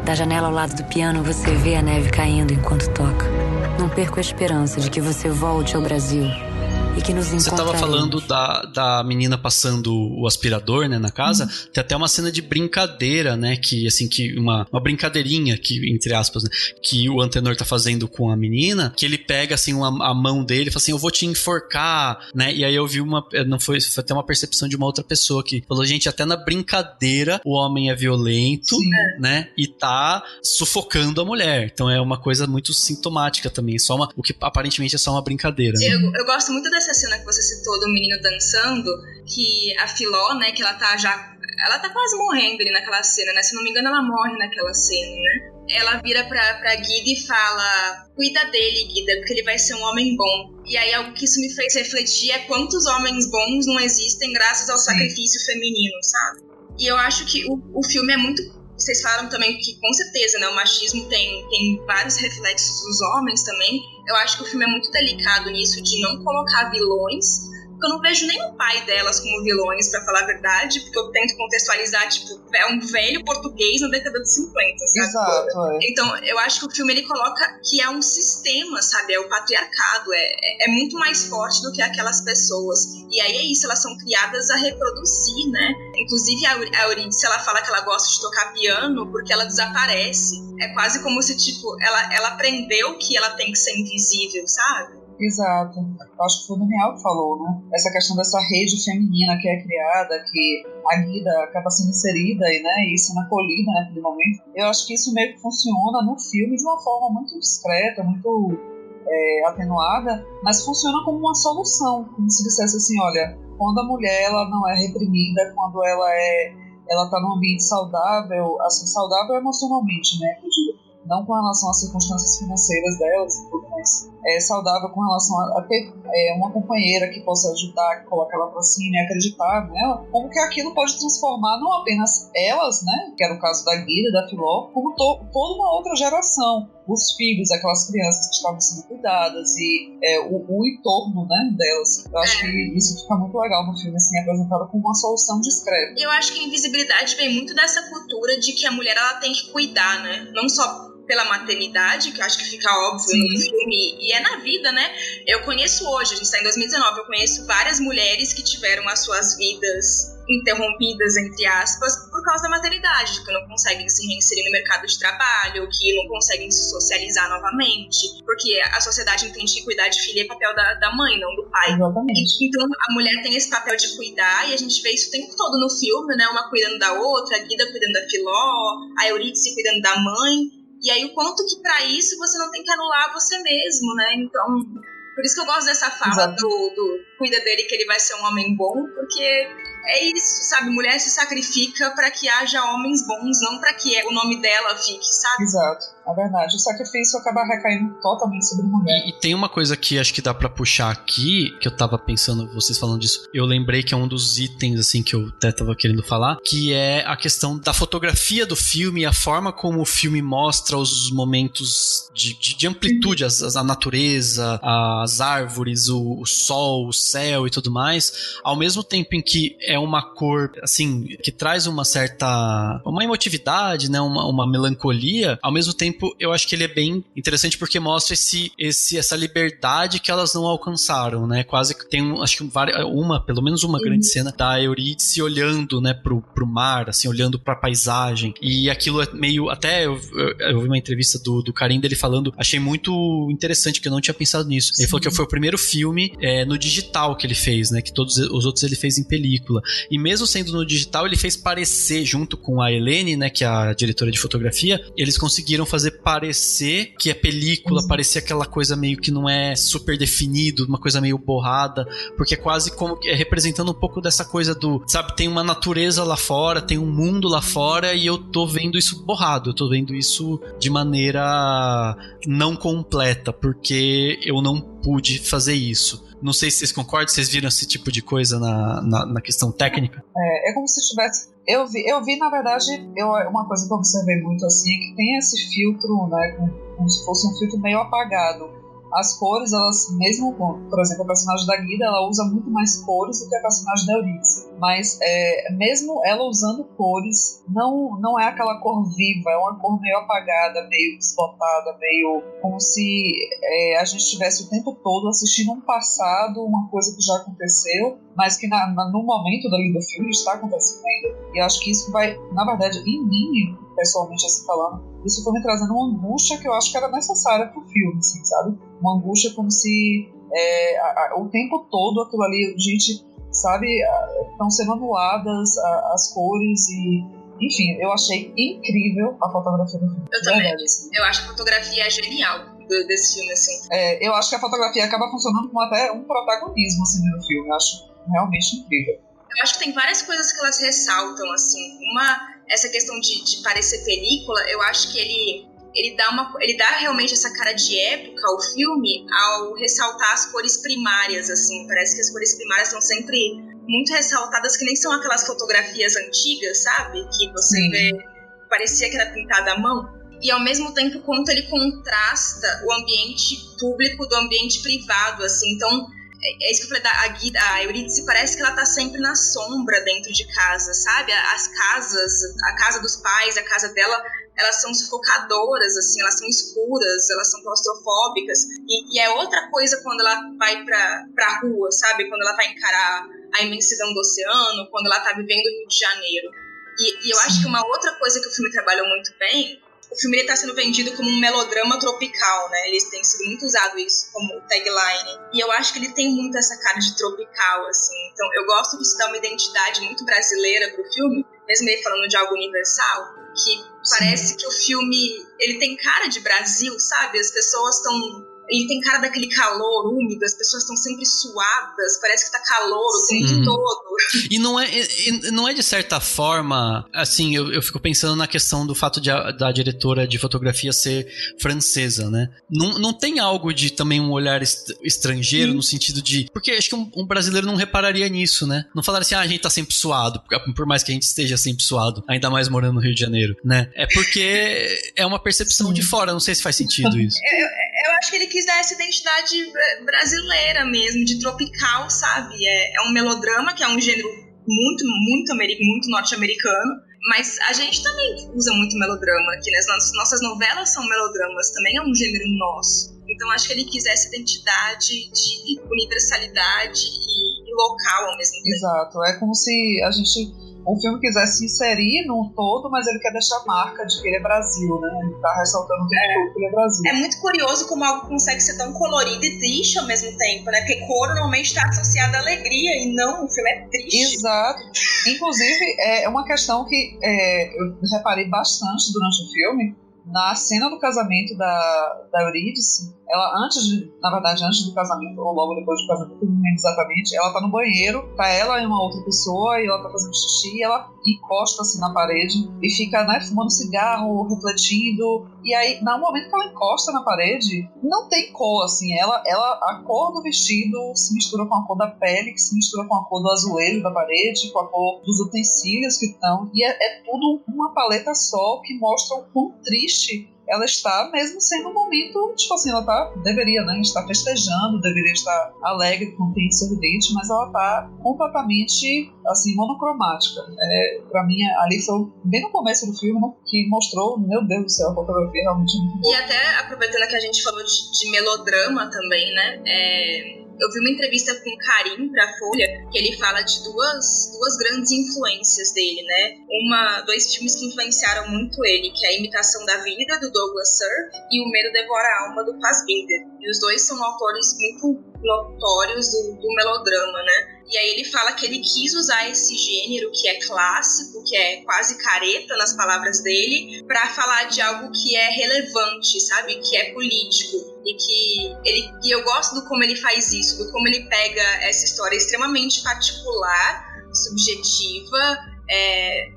Da janela ao lado do piano você vê a neve caindo enquanto toca. Não perco a esperança de que você volte ao Brasil e que nos encontraremos. Você estava falando da menina passando o aspirador, né, na casa. Tem até uma cena de brincadeira, né, que assim, que uma brincadeirinha, que, entre aspas, né, que o Antenor tá fazendo com a menina, que ele pega assim a mão dele e fala assim, eu vou te enforcar, né, e aí eu vi foi até uma percepção de uma outra pessoa que falou, gente, até na brincadeira o homem é violento, né, e tá sufocando a mulher, então é uma coisa muito sintomática também, o que aparentemente é só uma brincadeira, né? Eu gosto muito dessa cena que você citou do menino dançando, que a Filó, né, que ela tá quase morrendo ali naquela cena, né, se não me engano ela morre naquela cena, né, ela vira pra Guida e fala, cuida dele, Guida, porque ele vai ser um homem bom. E aí algo que isso me fez refletir é quantos homens bons não existem graças ao sacrifício feminino, sabe? E eu acho que o filme é muito... Vocês falaram também que, com certeza, né, o machismo tem vários reflexos dos homens também. Eu acho que o filme é muito delicado nisso, de não colocar vilões, porque eu não vejo nem o pai delas como vilões, pra falar a verdade, porque eu tento contextualizar, tipo, é um velho português na década de 50, sabe? Exato, Então, eu acho que o filme, ele coloca que é um sistema, sabe? É o patriarcado, é muito mais forte do que aquelas pessoas. E aí é isso, elas são criadas a reproduzir, né? Inclusive, a Eurídice, ela fala que ela gosta de tocar piano porque ela desaparece. É quase como se, tipo, ela aprendeu que ela tem que ser invisível, sabe? Exato. Eu acho que foi o Daniel que falou, né? Essa questão dessa rede feminina que é criada, que a Guida acaba sendo inserida e sendo acolhida naquele momento. Eu acho que isso meio que funciona no filme de uma forma muito discreta, muito atenuada, mas funciona como uma solução. Como se dissesse assim, olha, quando a mulher ela não é reprimida, quando ela está num ambiente saudável, assim, saudável emocionalmente, né? Eu digo, não com relação às circunstâncias financeiras delas e tudo mais. É saudável com relação a ter uma companheira que possa ajudar, colocar ela pra cima e acreditar nela, como que aquilo pode transformar não apenas elas, né, que era o caso da Guida e da Filó, como toda uma outra geração, os filhos, aquelas crianças que estavam sendo cuidadas e o entorno, né, delas. Eu acho que isso fica muito legal no filme, assim, apresentado como uma solução discreta. Eu acho que a invisibilidade vem muito dessa cultura de que a mulher ela tem que cuidar, né, não só pela maternidade, que eu acho que fica óbvio no filme, e é na vida, né? Eu conheço hoje, a gente está em 2019, eu conheço várias mulheres que tiveram as suas vidas interrompidas, entre aspas, por causa da maternidade, que não conseguem se reinserir no mercado de trabalho, que não conseguem se socializar novamente, porque a sociedade entende que cuidar de filho é papel da mãe, não do pai. Exatamente. Então a mulher tem esse papel de cuidar, e a gente vê isso o tempo todo no filme, né? Uma cuidando da outra, a Guida cuidando da Filó, a Eurídice cuidando da mãe. E aí o quanto que pra isso você não tem que anular você mesmo, né? Então, por isso que eu gosto dessa fala do cuida dele que ele vai ser um homem bom, porque é isso, sabe? Mulher se sacrifica pra que haja homens bons, não pra que o nome dela fique, sabe? Exato, é verdade. O sacrifício acaba recaindo totalmente sobre a mulher. E tem uma coisa que acho que dá pra puxar aqui, que eu tava pensando, vocês falando disso, eu lembrei que é um dos itens, assim, que eu até tava querendo falar, que é a questão da fotografia do filme, a forma como o filme mostra os momentos de amplitude, a natureza, as árvores, o sol, o céu e tudo mais, ao mesmo tempo em que é uma cor, assim, que traz uma certa... uma emotividade, né? Uma melancolia. Ao mesmo tempo, eu acho que ele é bem interessante porque mostra essa liberdade que elas não alcançaram, né? Quase que tem, acho que pelo menos uma grande cena da Eurídice olhando, né, pro mar, assim, olhando pra paisagem. E aquilo é meio... Até eu vi uma entrevista do Karim dele falando, achei muito interessante, que eu não tinha pensado nisso. Ele falou que foi o primeiro filme no digital que ele fez, né? Que todos os outros ele fez em película. E mesmo sendo no digital, ele fez parecer, junto com a Helene, né, que é a diretora de fotografia, eles conseguiram fazer parecer que a película parecia aquela coisa meio que não é super definido, uma coisa meio borrada, porque é quase como representando um pouco dessa coisa do, sabe, tem uma natureza lá fora, tem um mundo lá fora e eu tô vendo isso borrado, eu tô vendo isso de maneira não completa, porque eu não pude fazer isso. Não sei se vocês concordam, vocês viram esse tipo de coisa na questão técnica? É como se tivesse... Eu vi, na verdade, uma coisa que eu observei muito assim, é que tem esse filtro, né, como se fosse um filtro meio apagado. As cores, elas, mesmo, por exemplo, a personagem da Guida, ela usa muito mais cores do que a personagem da Eurídice. Mas, mesmo ela usando cores, não é aquela cor viva, é uma cor meio apagada, meio desbotada, meio como se a gente estivesse o tempo todo assistindo um passado, uma coisa que já aconteceu, mas que no momento dali do filme está acontecendo ainda. E eu acho que isso vai, na verdade, em mim, pessoalmente assim falando, isso foi me trazendo uma angústia que eu acho que era necessária pro filme, assim, sabe? Uma angústia como se o tempo todo aquilo ali, gente, sabe, estão sendo anuladas as cores e... Enfim, eu achei incrível a fotografia do filme. Eu também. Verdade, assim. Eu acho que a fotografia é genial desse filme, assim. Eu acho que a fotografia acaba funcionando como até um protagonismo, assim, no filme. Eu acho realmente incrível. Eu acho que tem várias coisas que elas ressaltam, assim. Essa questão de parecer película, eu acho que ele dá realmente essa cara de época ao filme ao ressaltar as cores primárias, assim. Parece que as cores primárias estão sempre muito ressaltadas, que nem são aquelas fotografias antigas, sabe? Que você vê, parecia que era pintada à mão. E ao mesmo tempo, quanto ele contrasta o ambiente público do ambiente privado, assim. Então, É isso que eu falei a Eurídice parece que ela tá sempre na sombra dentro de casa, sabe? As casas, a casa dos pais, a casa dela, elas são sufocadoras, assim, elas são escuras, elas são claustrofóbicas. E é outra coisa quando ela vai pra rua, sabe? Quando ela vai encarar a imensidão do oceano, quando ela tá vivendo no Rio de Janeiro. E eu acho que uma outra coisa que o filme trabalhou muito bem, o filme está sendo vendido como um melodrama tropical, né? Eles têm sido muito usado isso como tagline. E eu acho que ele tem muito essa cara de tropical, assim. Então eu gosto disso dar uma identidade muito brasileira pro filme, mesmo ele falando de algo universal, que parece que o filme, ele tem cara de Brasil, sabe? As pessoas estão... Ele tem cara daquele calor úmido, as pessoas estão sempre suadas, parece que tá calor o tempo todo. E não é de certa forma, assim, eu fico pensando na questão do fato da diretora de fotografia ser francesa, né? Não tem algo de também um olhar estrangeiro, no sentido de... Porque acho que um brasileiro não repararia nisso, né? Não falaria assim, a gente tá sempre suado, por mais que a gente esteja sempre suado, ainda mais morando no Rio de Janeiro, né? É porque é uma percepção de fora, não sei se faz sentido isso. Eu acho que ele quis dar essa identidade brasileira mesmo, de tropical, sabe? É um melodrama, que é um gênero muito norte-americano, mas a gente também usa muito melodrama aqui, né? As nossas novelas são melodramas, também é um gênero nosso. Então acho que ele quis essa identidade de universalidade e local ao mesmo tempo. Exato, é como se o filme quisesse se inserir num todo, mas ele quer deixar a marca de que ele é Brasil, né? Ele tá ressaltando que ele é Brasil. É muito curioso como algo consegue ser tão colorido e triste ao mesmo tempo, né? Porque cor normalmente está associada à alegria e não, o filme é triste. Exato. Inclusive, é uma questão que eu reparei bastante durante o filme, na cena do casamento da Eurídice. Ela, antes do casamento, ou logo depois do casamento, não lembro exatamente, ela tá no banheiro, tá ela e uma outra pessoa, e ela tá fazendo xixi, e ela encosta assim na parede, e fica, né, fumando cigarro, refletindo, e aí, no momento que ela encosta na parede, não tem cor, assim, a cor do vestido se mistura com a cor da pele, que se mistura com a cor do azulejo da parede, com a cor dos utensílios que estão, e é tudo uma paleta só, que mostra o quão triste ela está, mesmo sendo um momento, tipo assim, ela deveria, né, estar festejando, deveria estar alegre, contente, sorridente, mas ela está completamente, assim, monocromática. Pra mim, ali foi bem no começo do filme, né, que mostrou, meu Deus do céu, a fotografia realmente muito boa. E até, aproveitando que a gente falou de melodrama também, né, eu vi uma entrevista com o Karim pra Folha, que ele fala de duas grandes influências dele, né? Dois filmes que influenciaram muito ele, que é A Imitação da Vida, do Douglas Sirk, e O Medo Devora a Alma, do Fassbinder. E os dois são autores muito notórios do melodrama, né? E aí ele fala que ele quis usar esse gênero que é clássico, que é quase careta nas palavras dele, pra falar de algo que é relevante, sabe? Que é político. E eu gosto do como ele faz isso, do como ele pega essa história extremamente particular, subjetiva,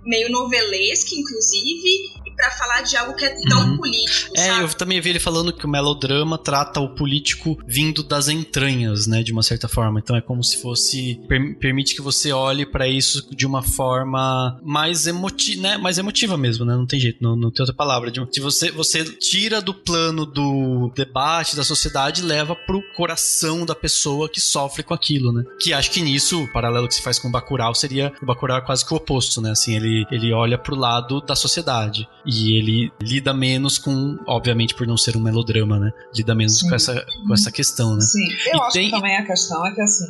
meio novelesca, inclusive, pra falar de algo que é tão político, sabe? Eu também vi ele falando que o melodrama trata o político vindo das entranhas, né, de uma certa forma. Então é como se fosse... permite que você olhe pra isso de uma forma mais emotiva mesmo, né? Não tem jeito, não tem outra palavra. Se você tira do plano do debate, da sociedade, e leva pro coração da pessoa que sofre com aquilo, né? Que acho que nisso, o paralelo que se faz com o Bacurau seria... O Bacurau é quase que o oposto, né? Assim, ele olha pro lado da sociedade. E ele lida menos com, obviamente por não ser um melodrama, né? Lida menos com essa questão, né? Sim, eu acho que também a questão é que, assim,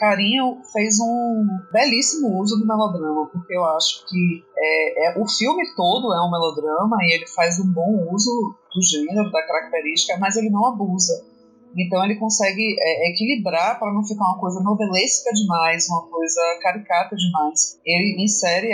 Carinho fez um belíssimo uso do melodrama, porque eu acho que o filme todo é um melodrama e ele faz um bom uso do gênero, da característica, mas ele não abusa. Então ele consegue equilibrar para não ficar uma coisa novelesca demais, uma coisa caricata demais. Ele insere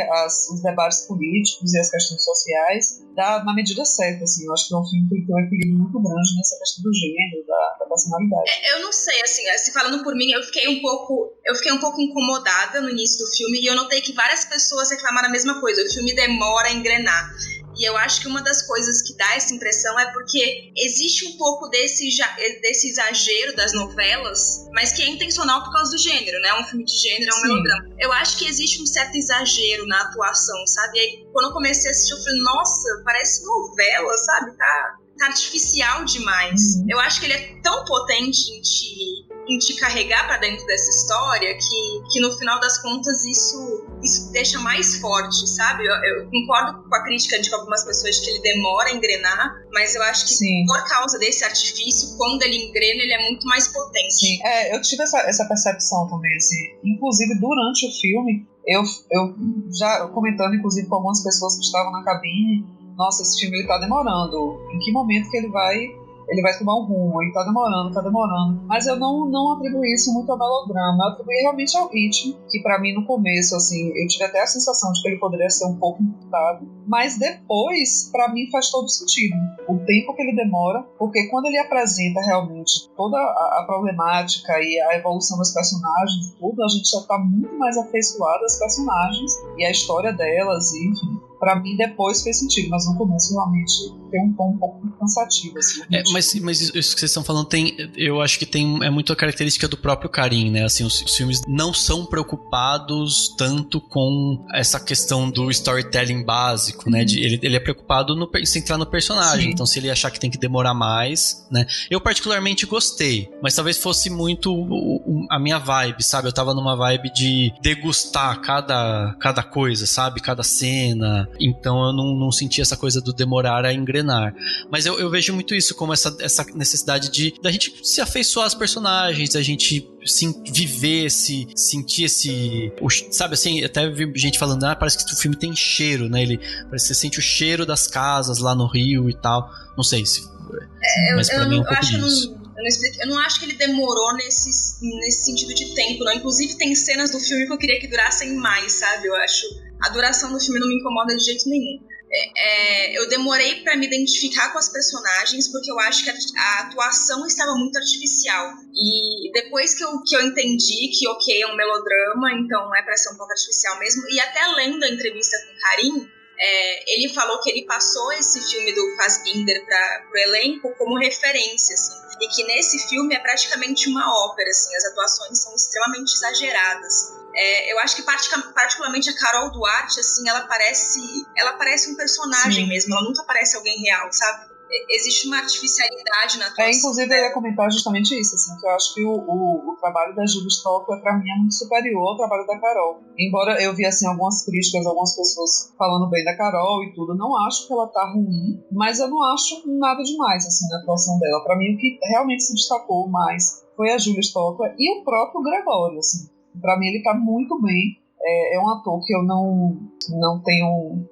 os debates políticos e as questões sociais na medida certa, assim. Eu acho que é um filme que tem um equilíbrio muito grande nessa questão do gênero, da personalidade. Eu não sei, assim, se falando por mim, eu fiquei um pouco incomodada no início do filme, e eu notei que várias pessoas reclamaram a mesma coisa. O filme demora a engrenar. E eu acho que uma das coisas que dá essa impressão é porque existe um pouco desse exagero das novelas, mas que é intencional por causa do gênero, né? Um filme de gênero, é um melodrama. Eu acho que existe um certo exagero na atuação, sabe? E aí, quando eu comecei a assistir, eu falei, nossa, parece novela, sabe? Tá artificial demais. Eu acho que ele é tão potente em em te carregar pra dentro dessa história que no final das contas isso deixa mais forte, sabe? Eu concordo com a crítica de algumas pessoas que ele demora a engrenar, mas eu acho que por causa desse artifício, quando ele engrena, ele é muito mais potente. Sim, eu tive essa percepção também, assim, inclusive durante o filme, eu já comentando inclusive com algumas pessoas que estavam na cabine, nossa, esse filme ele tá demorando, em que momento que ele vai tomar um rumo, ele tá demorando. Mas eu não atribuí isso muito ao melodrama, eu atribuí realmente ao ritmo, que pra mim no começo, assim, eu tive até a sensação de que ele poderia ser um pouco encurtado, mas depois, pra mim, faz todo sentido. O tempo que ele demora, porque quando ele apresenta realmente toda a problemática e a evolução dos personagens e tudo, a gente já tá muito mais afeiçoado às personagens e à história delas, e enfim. Pra mim, depois fez sentido, mas no começo realmente tem um tom um pouco cansativo. Assim, mas isso que vocês estão falando, eu acho que é muito a característica do próprio Karim, né? Assim, os filmes não são preocupados tanto com essa questão do storytelling básico, né? Ele é preocupado em centrar no personagem. Sim. Então, se ele achar que tem que demorar mais, né? Eu particularmente gostei, mas talvez fosse muito a minha vibe, sabe? Eu tava numa vibe de degustar cada coisa, sabe? Cada cena. Então eu não senti essa coisa do demorar a engrenar. Mas eu vejo muito isso como essa necessidade da gente se afeiçoar às personagens, da gente viver, sentir esse... Sabe assim, até vi gente falando, parece que o filme tem cheiro, né? Parece que você sente o cheiro das casas lá no Rio e tal. Não sei se... mas pra mim é um pouco disso. Eu não acho que ele demorou nesse sentido de tempo, não. Inclusive tem cenas do filme que eu queria que durassem mais, sabe? Eu acho... A duração do filme não me incomoda de jeito nenhum. Eu demorei pra me identificar com as personagens porque eu acho que a atuação estava muito artificial. E depois que eu entendi que, ok, é um melodrama, então é pra ser um pouco artificial mesmo. E até lendo a entrevista com o Karim, ele falou que ele passou esse filme do Fassbinder pro elenco como referência, assim. E que nesse filme é praticamente uma ópera, assim. As atuações são extremamente exageradas. Eu acho que particularmente a Carol Duarte, assim, ela parece um personagem mesmo, ela nunca parece alguém real, sabe? Existe uma artificialidade na atuação. Inclusive eu ia comentar justamente isso, assim, que eu acho que o trabalho da Julia Stolper pra mim é muito superior ao trabalho da Carol. Embora eu vi assim algumas críticas, algumas pessoas falando bem da Carol e tudo, não acho que ela tá ruim, mas eu não acho nada demais assim na atuação dela. Pra mim o que realmente se destacou mais foi a Julia Stolper e o próprio Gregório, assim. Pra mim ele tá muito bem. É um ator que eu não tenho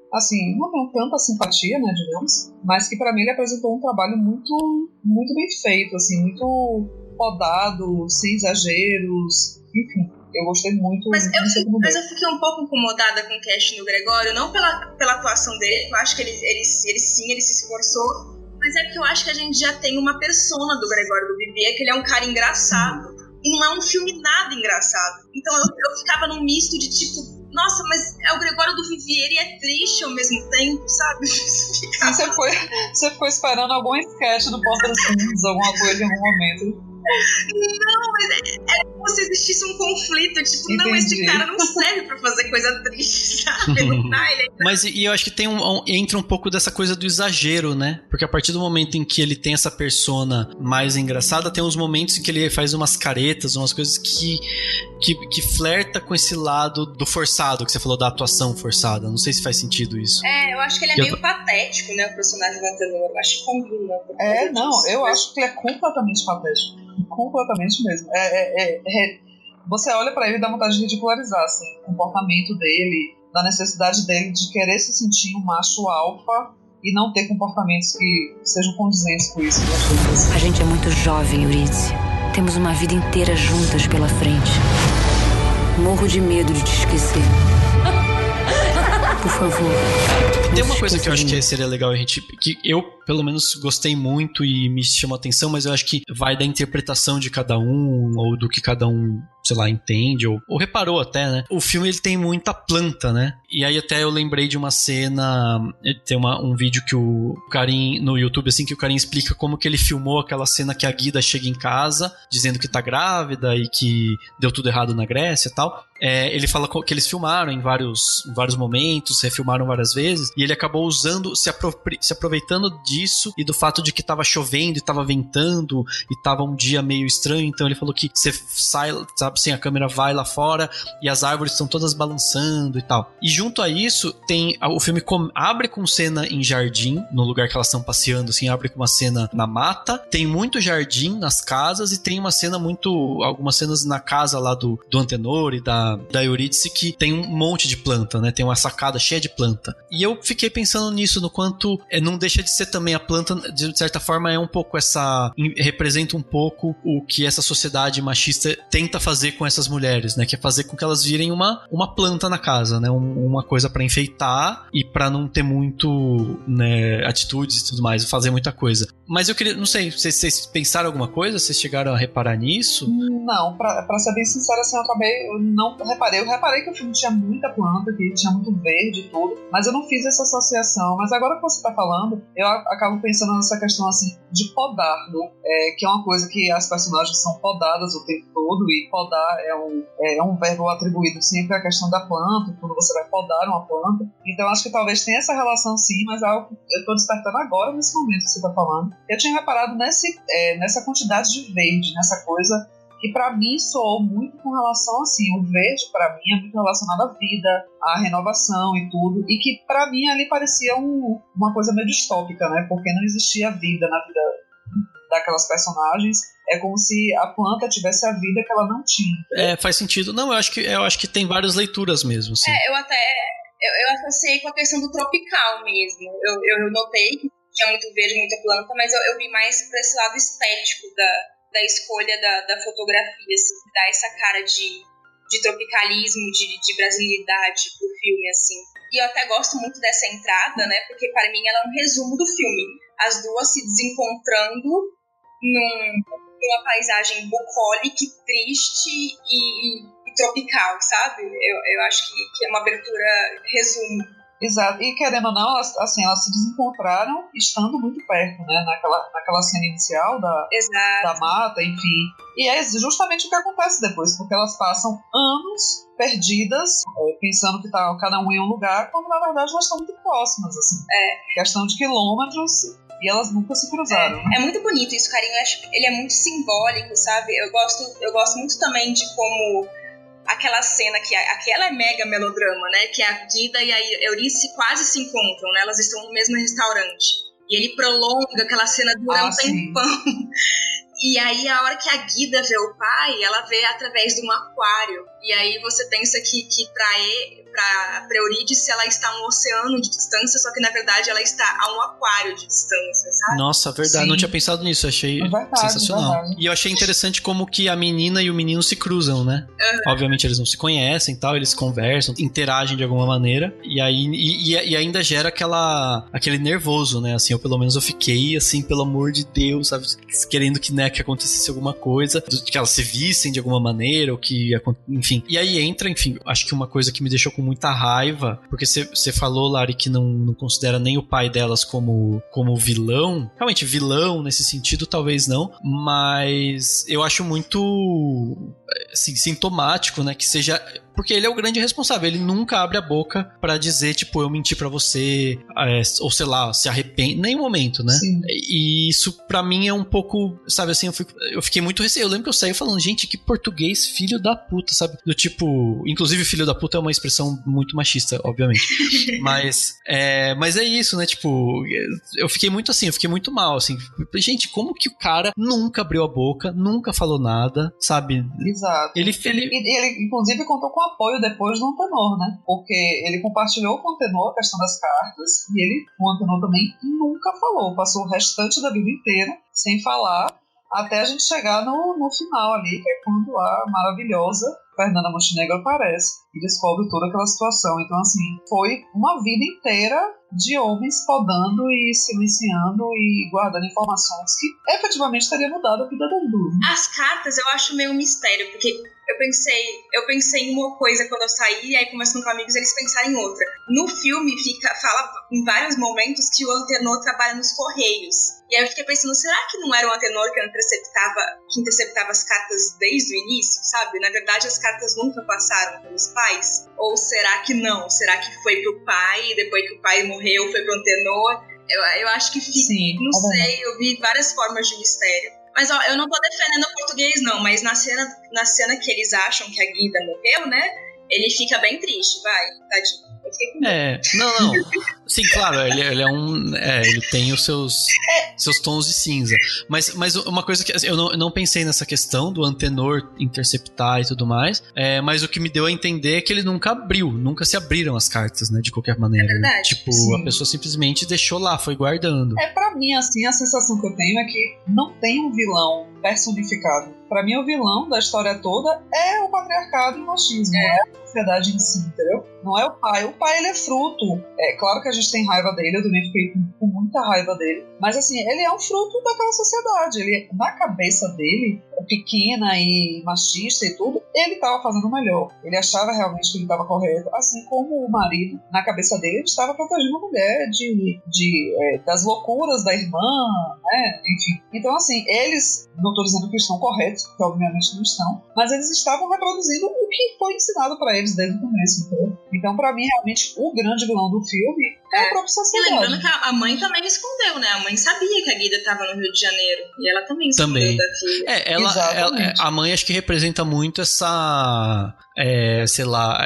tanta simpatia, né, digamos, mas que pra mim ele apresentou um trabalho muito, muito bem feito, assim, muito podado, sem exageros, enfim, eu gostei muito. Mas eu fiquei um pouco incomodada com o casting do Gregório, não pela atuação dele, eu acho que ele se esforçou, mas é porque eu acho que a gente já tem uma persona do Gregório do Vivier, que ele é um cara engraçado. E não é um filme nada engraçado. Então eu ficava num misto de tipo, nossa, mas é o Gregório do Vivier e é triste ao mesmo tempo, sabe? Você ficou esperando algum sketch do Porta dos Fundos, alguma coisa em algum momento. Não, mas é como se existisse um conflito, tipo, entendi. Não, esse cara não serve pra fazer coisa triste, sabe? Não dá, ele Mas eu acho que entra um pouco dessa coisa do exagero, né? Porque a partir do momento em que ele tem essa persona mais engraçada, tem uns momentos em que ele faz umas caretas, umas coisas que flerta com esse lado do forçado, que você falou da atuação forçada. Não sei se faz sentido isso. Eu acho que ele é meio patético, né, o personagem da Tenor. Eu acho que combina. Eu acho que ele é completamente patético. Completamente mesmo. Você olha pra ele e dá vontade de ridicularizar assim, o comportamento dele, da necessidade dele de querer se sentir um macho alfa e não ter comportamentos que sejam condizentes com isso. A gente é muito jovem, Eurídice. Temos uma vida inteira juntas pela frente. Morro de medo de te esquecer. Por favor. Tem uma coisa que eu acho que seria legal a gente... Que eu, pelo menos, gostei muito e me chamou a atenção, mas eu acho que vai da interpretação de cada um, ou do que cada um, sei lá, entende, ou reparou até, né? O filme, ele tem muita planta, né? E aí até eu lembrei de uma cena... Tem um vídeo que o Karim, no YouTube, assim, que o Karim explica como que ele filmou aquela cena que a Guida chega em casa, dizendo que tá grávida e que deu tudo errado na Grécia e tal. ele fala que eles filmaram em vários momentos, refilmaram várias vezes, e ele acabou usando, se aproveitando disso e do fato de que tava chovendo e tava ventando e tava um dia meio estranho, então ele falou que você sai, sabe assim, a câmera vai lá fora e as árvores estão todas balançando e tal. E junto a isso, o filme abre com cena em jardim, no lugar que elas estão passeando, assim, abre com uma cena na mata, tem muito jardim nas casas e tem algumas cenas na casa lá do Antenor e da Eurídice que tem um monte de planta, né? Tem uma sacada cheia de planta. E eu fiquei pensando nisso, no quanto não deixa de ser também a planta, de certa forma, é um pouco representa um pouco o que essa sociedade machista tenta fazer com essas mulheres, né? Que é fazer com que elas virem uma planta na casa, né? Uma coisa pra enfeitar e pra não ter muito, né, atitudes e tudo mais, fazer muita coisa. Mas eu queria, não sei, vocês pensaram alguma coisa? Vocês chegaram a reparar nisso? Não, pra ser bem sincera, assim, eu não reparei. Eu reparei que o filme tinha muita planta, que tinha muito verde e tudo, mas eu não fiz essa associação. Mas agora que você tá falando, eu acabo pensando nessa questão, assim, de podar, né? Que é uma coisa que as personagens são podadas o tempo todo, e podar é um verbo atribuído sempre à questão da planta, quando você vai podar uma planta. Então acho que talvez tenha essa relação sim, mas é algo que eu tô despertando agora nesse momento que você tá falando. Eu tinha reparado nessa quantidade de verde, nessa coisa que pra mim soou muito com relação, assim, o verde pra mim é muito relacionado à vida, à renovação e tudo, e que pra mim ali parecia uma coisa meio distópica, né, porque não existia vida na vida daquelas personagens. É como se a planta tivesse a vida que ela não tinha. Faz sentido. Não, eu acho que tem várias leituras mesmo, assim. Eu associei com a questão do tropical mesmo. Eu notei que tinha muito verde, muita planta, mas eu vi mais pra esse lado estético da escolha da fotografia, assim, que dá essa cara de tropicalismo, de brasilidade pro filme, assim. E eu até gosto muito dessa entrada, né, porque para mim ela é um resumo do filme. As duas se desencontrando numa paisagem bucólica, triste e tropical, sabe? Eu acho que é uma abertura resumo. Exato, e querendo ou não, assim, elas se desencontraram estando muito perto, né, naquela cena inicial da mata, enfim. E é justamente o que acontece depois, porque elas passam anos perdidas, pensando que tá cada um em um lugar, quando na verdade elas estão muito próximas, assim. Questão de quilômetros, e elas nunca se cruzaram. É muito bonito isso, Carinho. Eu acho que ele é muito simbólico, sabe? Eu gosto muito também de como aquela cena que aquela é mega melodrama, né? Que a Guida e a Eurídice quase se encontram, né? Elas estão no mesmo restaurante. E ele prolonga aquela cena durante um tempão. E aí, a hora que a Guida vê o pai, ela vê através de um aquário. E aí você pensa que pra Eurídice ela está a um oceano de distância, só que na verdade ela está a um aquário de distância, sabe? Nossa, verdade, não tinha pensado nisso, achei sensacional. E eu achei interessante como que a menina e o menino se cruzam, né? Obviamente eles não se conhecem e tal, eles conversam, interagem de alguma maneira, e aí e ainda gera aquele nervoso, né? Assim, pelo menos eu fiquei assim, pelo amor de Deus, sabe? Querendo que, né, que acontecesse alguma coisa, que elas se vissem de alguma maneira, ou que, enfim. E aí entra, enfim, acho que uma coisa que me deixou com muita raiva, porque você falou, Lari, que não considera nem o pai delas como vilão. Realmente, vilão nesse sentido, talvez não, mas eu acho muito, assim, sintomático, né, que seja... Porque ele é o grande responsável, ele nunca abre a boca pra dizer, tipo, eu menti pra você, ou sei lá, se arrepende, em nenhum momento, né? Sim. E isso pra mim é um pouco, sabe assim, eu fiquei muito receio. Eu lembro que eu saí falando, gente, que português filho da puta, sabe? Do tipo, inclusive filho da puta é uma expressão muito machista, obviamente. mas é isso, né? Tipo, eu fiquei muito assim, eu fiquei muito mal, assim. Gente, como que o cara nunca abriu a boca, nunca falou nada, sabe? Exato. Ele inclusive contou com apoio depois do Antenor, né? Porque ele compartilhou com o Antenor a questão das cartas e o Antenor também nunca falou, passou o restante da vida inteira sem falar, até a gente chegar no final ali, que é quando a maravilhosa Fernanda Montenegro aparece e descobre toda aquela situação. Então, assim, foi uma vida inteira de homens podando e silenciando e guardando informações que efetivamente teria mudado a vida das duas. As cartas eu acho meio um mistério, porque Eu pensei em uma coisa quando eu saí, e aí conversando com amigos, eles pensaram em outra. No filme fala em vários momentos que o Antenor trabalha nos Correios. E aí eu fiquei pensando, será que não era o Antenor que interceptava as cartas desde o início, sabe? Na verdade, as cartas nunca passaram pelos pais? Ou será que não? Será que foi pro pai, e depois que o pai morreu, foi pro Antenor? Eu acho que fica, Sim, não sei, eu vi várias formas de mistério. Mas ó, eu não tô defendendo o português não, mas na cena que eles acham que a Guida morreu, né? Ele fica bem triste, tadinho. Eu fiquei com medo. Não. Sim, claro, ele ele tem os seus tons de cinza. Mas uma coisa que eu não pensei nessa questão do Antenor interceptar e tudo mais, mas o que me deu a entender é que ele nunca se abriram as cartas, né, de qualquer maneira. É verdade. Tipo, Sim. a pessoa simplesmente deixou lá, foi guardando. Pra mim, assim, a sensação que eu tenho é que não tem um vilão personificado. Pra mim, o vilão da história toda é o patriarcado e o machismo, é a sociedade em si, entendeu? Não é o pai. O pai, ele é fruto. É claro que a gente tem raiva dele, eu também fiquei com muita raiva dele. Mas, assim, ele é um fruto daquela sociedade. Ele, na cabeça dele, pequena e machista e tudo, ele estava fazendo o melhor. Ele achava realmente que ele estava correto, assim como o marido, na cabeça dele, estava protegendo a mulher das loucuras da irmã, né? Enfim. Então, assim, eles, não estou dizendo que estão corretos, porque obviamente não estão, mas eles estavam reproduzindo o que foi ensinado para eles desde o começo, entendeu? Então, para mim, realmente, o grande vilão do filme é a própria sociedade. E lembrando que a mãe também escondeu, né? A mãe sabia que a Guida estava no Rio de Janeiro, e ela também escondeu da filha. A mãe acho que representa muito essa... sei lá,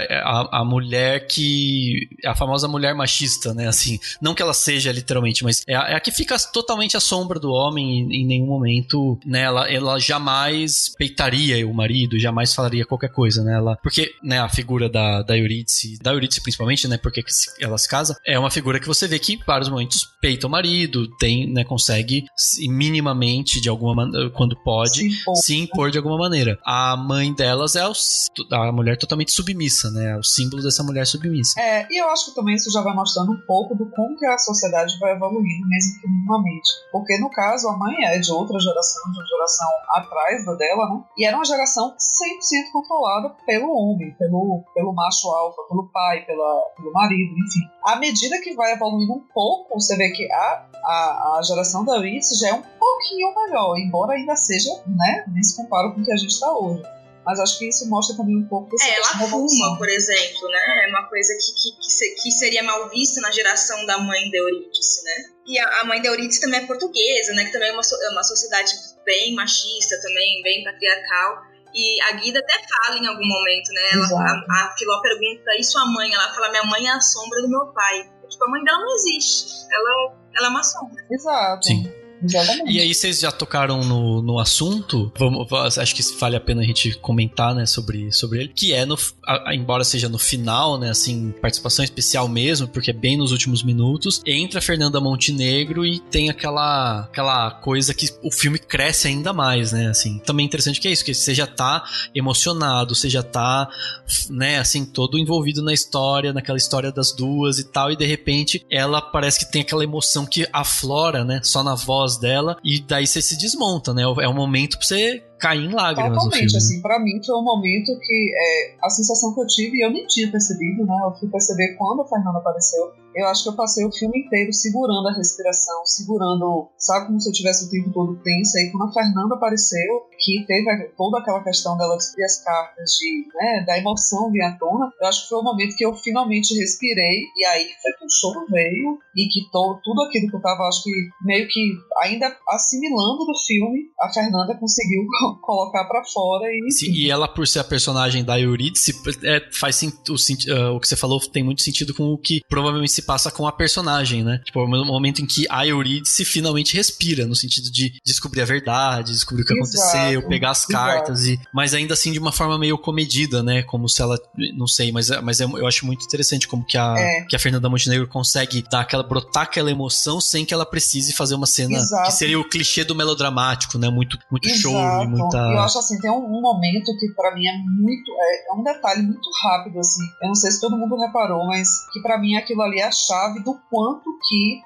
a mulher que... A famosa mulher machista, né? Assim, não que ela seja literalmente, mas é a que fica totalmente à sombra do homem em nenhum momento, né? Ela jamais peitaria o marido, jamais falaria qualquer coisa, né? Porque, né, a figura da Eurídice principalmente, né? Porque ela se casa, é uma figura que você vê que em vários momentos peita o marido, né, consegue minimamente, de alguma maneira, quando pode, se impor de alguma maneira. A mãe delas é a mulher totalmente submissa, né? É o símbolo dessa mulher submissa. E eu acho que também isso já vai mostrando um pouco do como que a sociedade vai evoluindo, mesmo que minimamente. Porque, no caso, a mãe é de outra geração, de uma geração atrás da dela, né? E era uma geração 100% controlada pelo homem, pelo macho alfa, pelo pai, pelo marido, enfim. À medida que vai evoluindo um pouco, você vê que a geração da Eurídice já é um pouquinho melhor, embora ainda seja, né? Nem se compara com o que a gente está hoje. Mas acho que isso mostra também um pouco dessa ela fuma, por exemplo, né? É uma coisa que seria mal vista na geração da mãe de Eurídice, né? E a mãe de Eurídice também é portuguesa, né? Que também é uma sociedade bem machista também, bem patriarcal. E a Guida até fala em algum momento, né? A Filó pergunta, e sua mãe? Ela fala, minha mãe é a sombra do meu pai. Tipo, a mãe dela não existe. Ela é uma sombra. Exato. Sim. Exatamente. E aí vocês já tocaram no assunto, acho que vale a pena a gente comentar, né, sobre ele, que é, embora seja no final, né, assim, participação especial mesmo, porque é bem nos últimos minutos, entra a Fernanda Montenegro e tem aquela coisa que o filme cresce ainda mais, né, assim. Também interessante que é isso, que você já tá emocionado, você já tá, né, assim, todo envolvido na história, naquela história das duas e tal, e de repente ela parece que tem aquela emoção que aflora, né, só na voz dela, e daí você se desmonta, né? É um momento pra você cair em lágrimas. Totalmente, assim, pra mim foi um momento que a sensação que eu tive, e eu nem tinha percebido, né? Eu fui perceber quando a Fernanda apareceu. Eu acho que eu passei o filme inteiro segurando a respiração, sabe, como se eu tivesse o tempo todo tensa. E quando a Fernanda apareceu, que teve toda aquela questão dela descobrir as cartas, da emoção vir à tona, eu acho que foi o momento que eu finalmente respirei, e aí foi que o choro veio, e que tudo aquilo que eu tava, acho que meio que ainda assimilando do filme, a Fernanda conseguiu colocar pra fora. Sim, e ela, por ser a personagem da Eurídice, faz o que você falou tem muito sentido com o que provavelmente se passa com a personagem, né? Tipo, o momento em que a Eurídice finalmente respira, no sentido de descobrir a verdade, descobrir o que aconteceu, pegar as cartas, mas ainda assim de uma forma meio comedida, né? Como se ela, não sei, mas eu acho muito interessante como que a Fernanda Montenegro consegue brotar aquela emoção sem que ela precise fazer uma cena que seria o clichê do melodramático, né? Muito choro e muita... Eu acho assim, tem um momento que pra mim é um detalhe muito rápido, assim. Eu não sei se todo mundo reparou, mas que pra mim aquilo ali é a chave do quanto que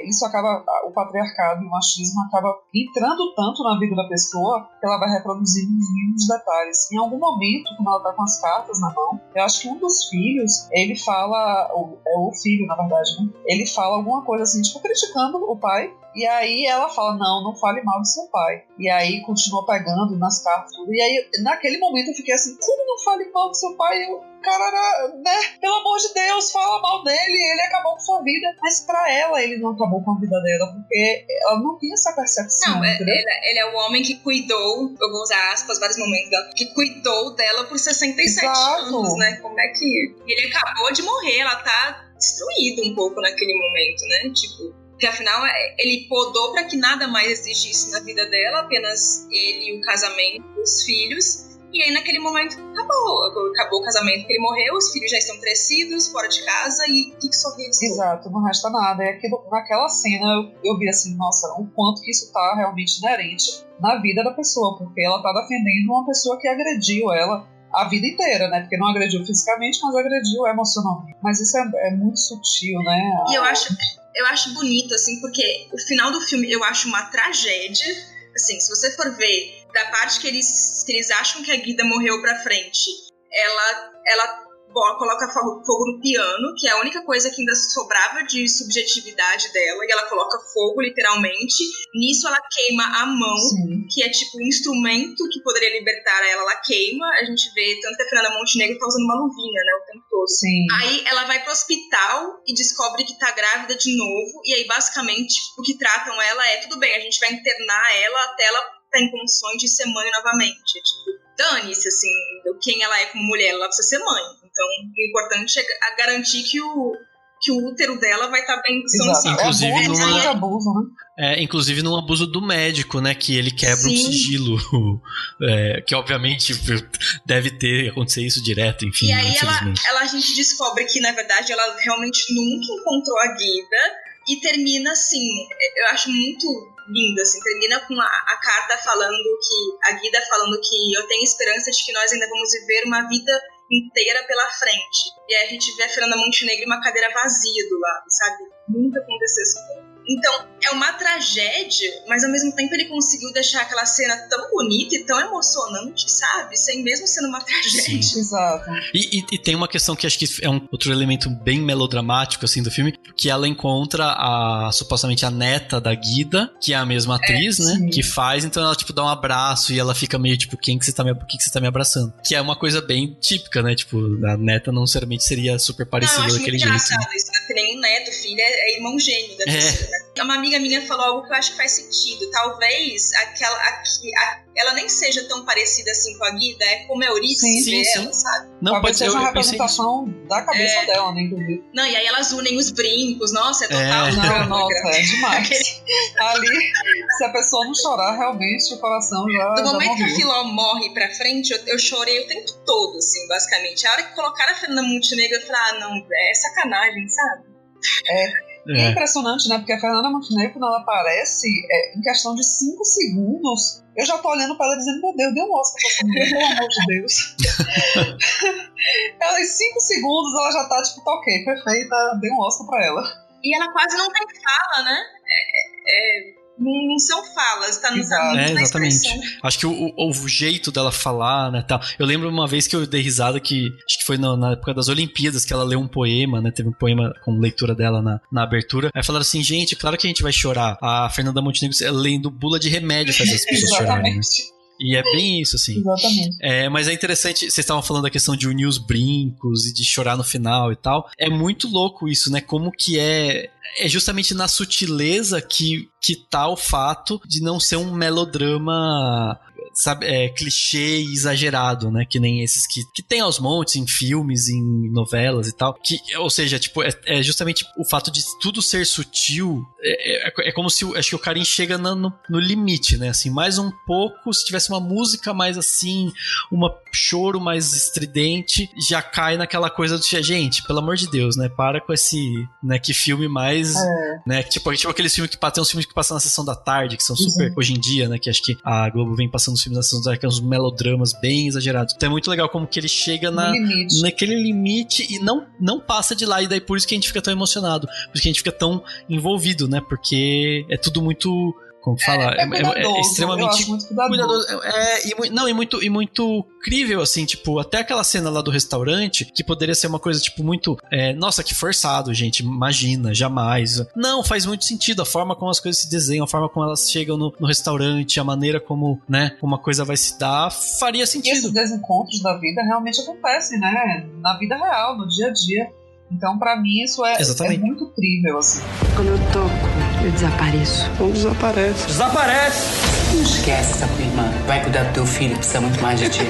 isso acaba, o patriarcado e o machismo acaba entrando tanto na vida da pessoa que ela vai reproduzindo os mínimos detalhes. Em algum momento, quando ela tá com as cartas na mão, eu acho que um dos filhos, ele fala, o filho, na verdade, né? Ele fala alguma coisa assim, tipo, criticando o pai. E aí ela fala, não fale mal do seu pai. E aí continua pegando nas cartas tudo. E aí, naquele momento eu fiquei assim, como não fale mal do seu pai? Cara, né? Pelo amor de Deus, fala mal dele, ele acabou com sua vida. Mas pra ela, ele não acabou com a vida dela, porque ela não tinha essa percepção. Não, ele é o homem que cuidou, eu vou usar aspas vários momentos dela, que cuidou dela por 67 anos, né? Como é que... Ele acabou de morrer, ela tá destruída um pouco naquele momento, né? Tipo... Porque afinal, ele podou para que nada mais existisse na vida dela, apenas ele, o casamento, os filhos. E aí, naquele momento, acabou o casamento, porque ele morreu, os filhos já estão crescidos, fora de casa, e o que só restou? Exato, não resta nada. E naquela cena, eu vi assim, nossa, o quanto que isso tá realmente inerente na vida da pessoa, porque ela tá defendendo uma pessoa que agrediu ela a vida inteira, né? Porque não agrediu fisicamente, mas agrediu emocionalmente. Mas isso é muito sutil, né? E eu acho bonito, assim, porque o final do filme eu acho uma tragédia. Assim, se você for ver da parte que eles acham que a Guida morreu pra frente, ela coloca fogo no piano, que é a única coisa que ainda sobrava de subjetividade dela, e ela coloca fogo, literalmente. Nisso ela queima a mão, sim, que é tipo um instrumento que poderia libertar ela queima. A gente vê tanto que a Fernanda Montenegro tá usando uma luvinha, né, o tempo todo. Sim. Aí ela vai pro hospital e descobre que tá grávida de novo, e aí basicamente o que tratam ela é, tudo bem, a gente vai internar ela até ela tá em condições de ser mãe novamente. Tipo, dane-se, assim, quem ela é como mulher, ela precisa ser mãe. Então, o importante é garantir que o útero dela vai estar bem funcionando. Inclusive num abuso do médico, né? Que ele quebra um sigilo. Que obviamente deve ter acontecido isso direto, enfim. E aí a gente descobre que, na verdade, ela realmente nunca encontrou a Guida. E termina assim, eu acho muito lindo, assim, termina com a carta falando que, a Guida falando que eu tenho esperança de que nós ainda vamos viver uma vida inteira pela frente. E aí a gente vê a Fernanda Montenegro em uma cadeira vazia do lado, sabe? Nunca aconteceu isso. Então, é uma tragédia, mas ao mesmo tempo ele conseguiu deixar aquela cena tão bonita e tão emocionante, sabe? Sem mesmo sendo uma tragédia. Sim, exato. E tem uma questão que acho que é um outro elemento bem melodramático, assim, do filme, que ela encontra supostamente a neta da Guida, que é a mesma atriz, né? Sim. Que faz, então ela, tipo, dá um abraço e ela fica meio, tipo, por que você tá me abraçando? Que é uma coisa bem típica, né? Tipo, a neta não necessariamente seria super parecida daquele jeito. Eu acho muito engraçado isso, né? Porque nenhum neto, filho, é irmão gêmeo da pessoa, né? Uma amiga minha falou algo que eu acho que faz sentido. Talvez ela nem seja tão parecida assim com a Guida, é como a Euridice vê ela, sabe? Não, talvez seja uma representação da cabeça dela, né, inclusive. Não, e aí elas unem os brincos, nossa, é total. Nossa, é demais. Ali, se a pessoa não chorar, realmente o coração já do momento morreu. Que a Filó morre pra frente, eu chorei o tempo todo, assim, basicamente. A hora que colocaram a Fernanda Montenegro, eu falei, não, é sacanagem, sabe? É impressionante, né? Porque a Fernanda Montenegro, quando ela aparece, em questão de 5 segundos, eu já tô olhando pra ela dizendo, meu Deus, deu um Oscar pra essa mulher, pelo amor de Deus. Ela, em 5 segundos, ela já tá, tipo, tá ok, perfeita, deu um Oscar pra ela. E ela quase não tem fala, né? Não são falas, tá no exatamente. Acho que o jeito dela falar, né, tal. Eu lembro uma vez que eu dei risada que acho que foi na época das Olimpíadas que ela leu um poema, né, teve um poema com leitura dela na abertura. Aí falaram assim, gente, claro que a gente vai chorar. A Fernanda Montenegro lendo bula de remédio faz as pessoas chorarem, né? E é bem isso, assim. Exatamente. Mas é interessante, vocês estavam falando da questão de unir os brincos e de chorar no final e tal. É muito louco isso, né? Como que é justamente na sutileza que tá o fato de não ser um melodrama, sabe, clichê e exagerado, né? Que nem esses que tem aos montes em filmes, em novelas e tal. Ou seja, tipo, é justamente o fato de tudo ser sutil. É como se, acho que o Karim chega no limite, né? Assim, mais um pouco, se tivesse uma música mais assim, choro mais estridente, já cai naquela coisa de, gente, pelo amor de Deus, né? Para com esse, né? Que filme mais, né? Tipo aqueles filmes tem uns filmes que passam na sessão da tarde, que são super, hoje em dia, né? Que acho que a Globo vem passando nos filmes da Sessão da Tarde, uns melodramas bem exagerados. Então é muito legal como que ele chega naquele limite e não passa de lá, e daí por isso que a gente fica tão emocionado, por isso que a gente fica tão envolvido, né? Porque é tudo muito... Como falar? É extremamente cuidadoso. E muito crível, assim, tipo, até aquela cena lá do restaurante, que poderia ser uma coisa, tipo, muito... nossa, que forçado, gente, imagina, jamais. Não, faz muito sentido, a forma como as coisas se desenham, a forma como elas chegam no restaurante, a maneira como, né, uma coisa vai se dar, faria sentido. E esses desencontros da vida realmente acontecem, né? Na vida real, no dia a dia. Então, pra mim, isso é muito incrível, assim. Quando eu toco, eu desapareço. Não desaparece. Desaparece! Não esquece que essa tua irmã vai cuidar do teu filho, que precisa muito mais de ti.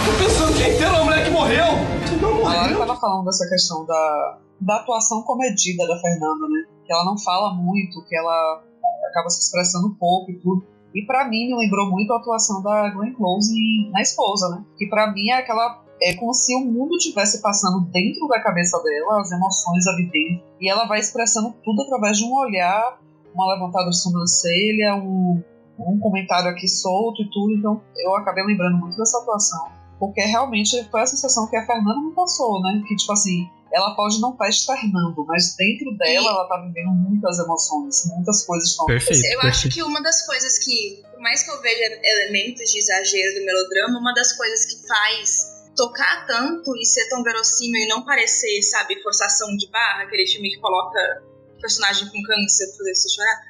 Tô pensando o dia inteiro na mulher que morreu. Tu não morreu? Ela tava falando dessa questão da atuação comedida da Fernanda, né? Que ela não fala muito, que ela acaba se expressando pouco e tudo. E pra mim, me lembrou muito a atuação da Glenn Close na Esposa, né? Que pra mim é aquela... É como se o mundo estivesse passando dentro da cabeça dela, as emoções, a vivência, e ela vai expressando tudo através de um olhar, uma levantada de sobrancelha, um comentário aqui solto e tudo. Então eu acabei lembrando muito dessa atuação, porque realmente foi a sensação que a Fernanda me passou, né? Que tipo assim, ela pode não estar externando, mas dentro dela ela tá vivendo muitas emoções, muitas coisas estão acontecendo. Eu acho que uma das coisas que, por mais que eu veja elementos de exagero do melodrama, uma das coisas que faz tocar tanto e ser tão verossímil e não parecer, sabe, forçação de barra, aquele filme que coloca personagem com câncer pra fazer você chorar.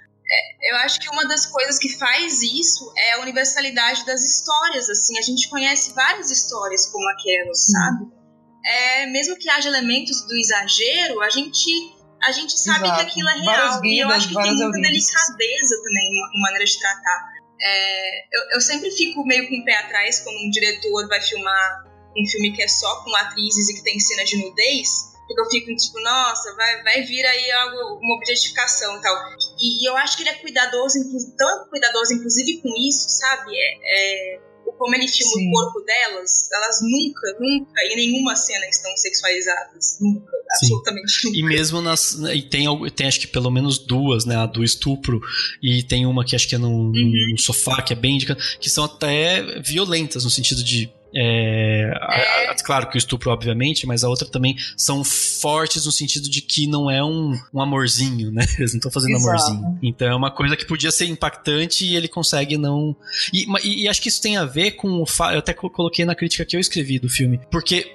Eu acho que uma das coisas que faz isso é a universalidade das histórias, assim. A gente conhece várias histórias como aquelas, sabe? Mesmo que haja elementos do exagero, a gente sabe que aquilo é real. E eu acho que tem muita delicadeza também na maneira de tratar. Eu sempre fico meio com o pé atrás quando um diretor vai filmar um filme que é só com atrizes e que tem cena de nudez, porque eu fico tipo, nossa, vai vir aí uma objetificação e tal. E eu acho que ele é cuidadoso, tão cuidadoso inclusive com isso, sabe? Como ele filma o corpo delas, elas nunca, em nenhuma cena estão sexualizadas. Nunca, absolutamente nunca. E mesmo tem acho que pelo menos duas, né? A do estupro, e tem uma que acho que é no sofá, que é bem indicada, que são até violentas, no sentido de claro que o estupro, obviamente, mas a outra também são fortes no sentido de que não é um amorzinho, né? Eles não estão fazendo amorzinho. Então é uma coisa que podia ser impactante e ele consegue não... E acho que isso tem a ver com o eu até coloquei na crítica que eu escrevi do filme, porque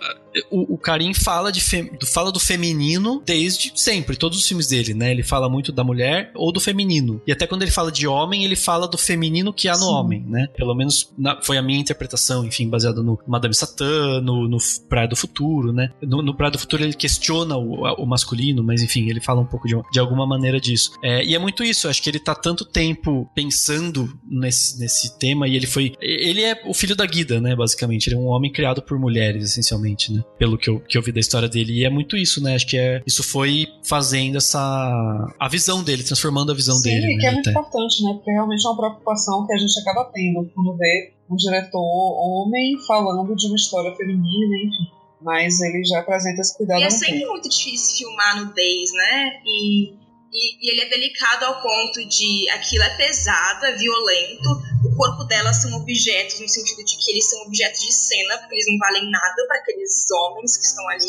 o Karim fala do feminino desde sempre, todos os filmes dele, né? Ele fala muito da mulher ou do feminino. E até quando ele fala de homem, ele fala do feminino que há no homem, né? Pelo menos foi a minha interpretação, enfim, baseada no Madame Satã, no Praia do Futuro, né? No Praia do Futuro ele questiona o masculino, mas enfim, ele fala um pouco de alguma maneira disso. E é muito isso, acho que ele tá tanto tempo pensando nesse tema, e ele é o filho da Guida, né? Basicamente, ele é um homem criado por mulheres, essencialmente, né? Pelo que eu vi da história dele, e é muito isso, né? Acho que isso foi fazendo a visão dele, transformando a visão dele. Sim, que né? é muito importante, né? Porque realmente é uma preocupação que a gente acaba tendo quando vê um diretor homem falando de uma história feminina, enfim. Mas ele já apresenta esse cuidado. E é sempre muito difícil filmar nudez, né? E ele é delicado ao ponto de aquilo é pesado, é violento. O corpo delas são objetos, no sentido de que eles são objetos de cena, porque eles não valem nada para aqueles homens que estão ali.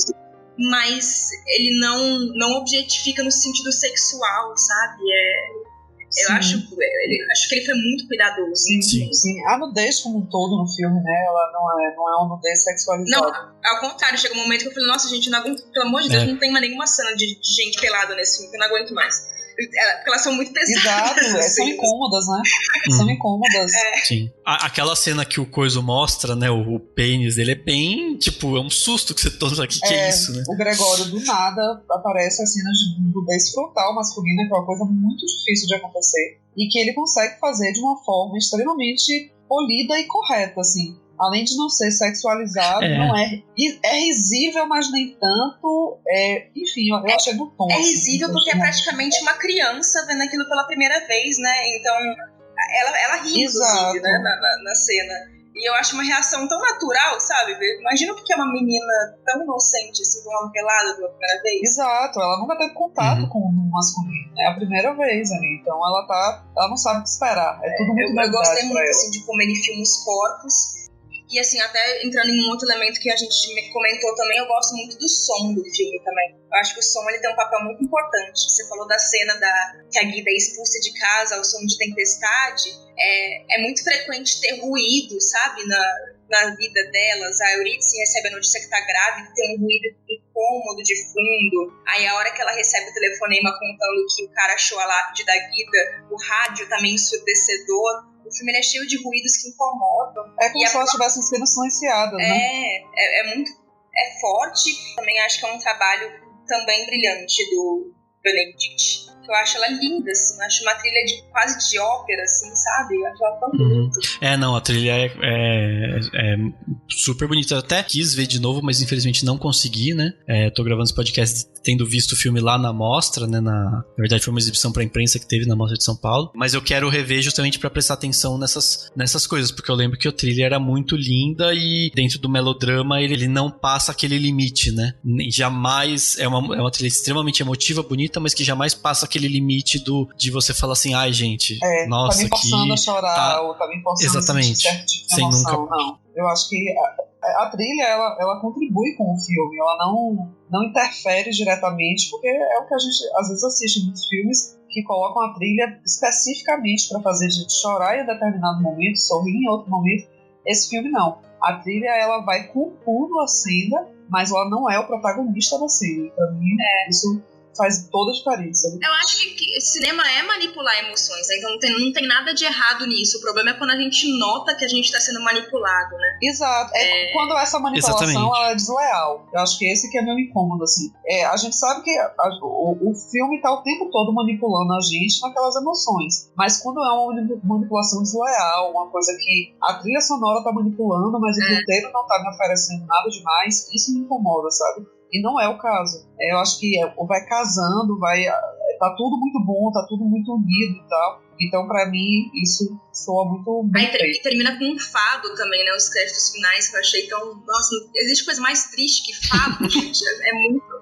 Mas ele não objetifica no sentido sexual, sabe? Eu acho que ele foi muito cuidadoso. Sim. A nudez como um todo no filme, né? Ela não é uma nudez sexualizada. Não, ao contrário, chega um momento que eu falei, nossa, gente, eu não aguento, pelo amor de Deus, não tem mais nenhuma cena de gente pelada nesse filme, que eu não aguento mais. Porque elas são muito pesadas. Exato, são incômodas, né? São incômodas. Sim. Aquela cena que o Coiso mostra, né? O pênis dele é bem, tipo, é um susto que você toma aqui, que é isso, né? O Gregório, do nada, aparece as cenas de nudez frontal masculina, que é uma coisa muito difícil de acontecer. E que ele consegue fazer de uma forma extremamente polida e correta, assim. Além de não ser sexualizado, não é risível, é nem tanto. Enfim, eu achei do tom. É risível assim, porque é praticamente uma criança vendo aquilo pela primeira vez, né? Então, ela ri, inclusive, né, na cena. E eu acho uma reação tão natural, sabe? Imagina porque é uma menina tão inocente, assim, com uma pelada pela primeira vez. Exato, ela nunca teve contato com o masculino. É a primeira vez ali. Então ela não sabe o que esperar. É tudo muito Eu gostei muito, assim, de como ele filma os corpos. E assim, até entrando em um outro elemento que a gente comentou também, eu gosto muito do som do filme também. Eu acho que o som ele tem um papel muito importante. Você falou da cena que a Guida é expulsa de casa, o som de tempestade. É muito frequente ter ruído, sabe, na vida delas. A Eurídice recebe a notícia que tá grávida, tem um ruído incômodo de fundo. Aí a hora que ela recebe o telefonema contando que o cara achou a lápide da Guida, o rádio também ensurdecedor. O filme é cheio de ruídos que incomodam. É como se elas estivessem sendo silenciadas, né? É forte. Também acho que é um trabalho também brilhante do Benedict. Eu acho ela linda, assim. Eu acho uma trilha quase de ópera, assim, sabe? Eu acho ela tão bonita. Não, a trilha é super bonita. Eu até quis ver de novo, mas infelizmente não consegui, né? Tô gravando esse podcast tendo visto o filme lá na mostra, né? Na verdade foi uma exibição pra imprensa que teve na Mostra de São Paulo. Mas eu quero rever justamente pra prestar atenção nessas coisas, porque eu lembro que a trilha era muito linda e dentro do melodrama ele não passa aquele limite, né? Jamais é uma trilha extremamente emotiva, bonita, mas que jamais passa aquele limite de você falar assim, ai gente, nossa, tá me forçando a chorar, ou tá me forçando a sentir certo tipo de emoção. Não, eu acho que a trilha, ela contribui com o filme, ela não interfere diretamente, porque é o que a gente às vezes assiste nos filmes, que colocam a trilha especificamente para fazer a gente chorar em um determinado momento, sorrir em outro momento. Esse filme não. A trilha, ela vai compondo a cena, mas ela não é o protagonista da cena. Pra mim, isso faz toda a diferença. Eu acho que cinema é manipular emoções, né? Então não tem nada de errado nisso. O problema é quando a gente nota que a gente está sendo manipulado, né? Exato. Quando essa manipulação ela é desleal. Eu acho que esse que é meu incômodo, assim. A gente sabe que o filme tá o tempo todo manipulando a gente naquelas emoções. Mas quando é uma manipulação desleal, uma coisa que a trilha sonora tá manipulando, mas o roteiro não tá me oferecendo nada demais, isso me incomoda, sabe? E não é o caso. Eu acho que vai casando, tá tudo muito bom, tá tudo muito unido e tal. Então, pra mim, isso soa muito bem feito. Aí termina com um fado também, né? Os créditos finais que eu achei tão... Nossa, existe coisa mais triste que fado, gente. É muito...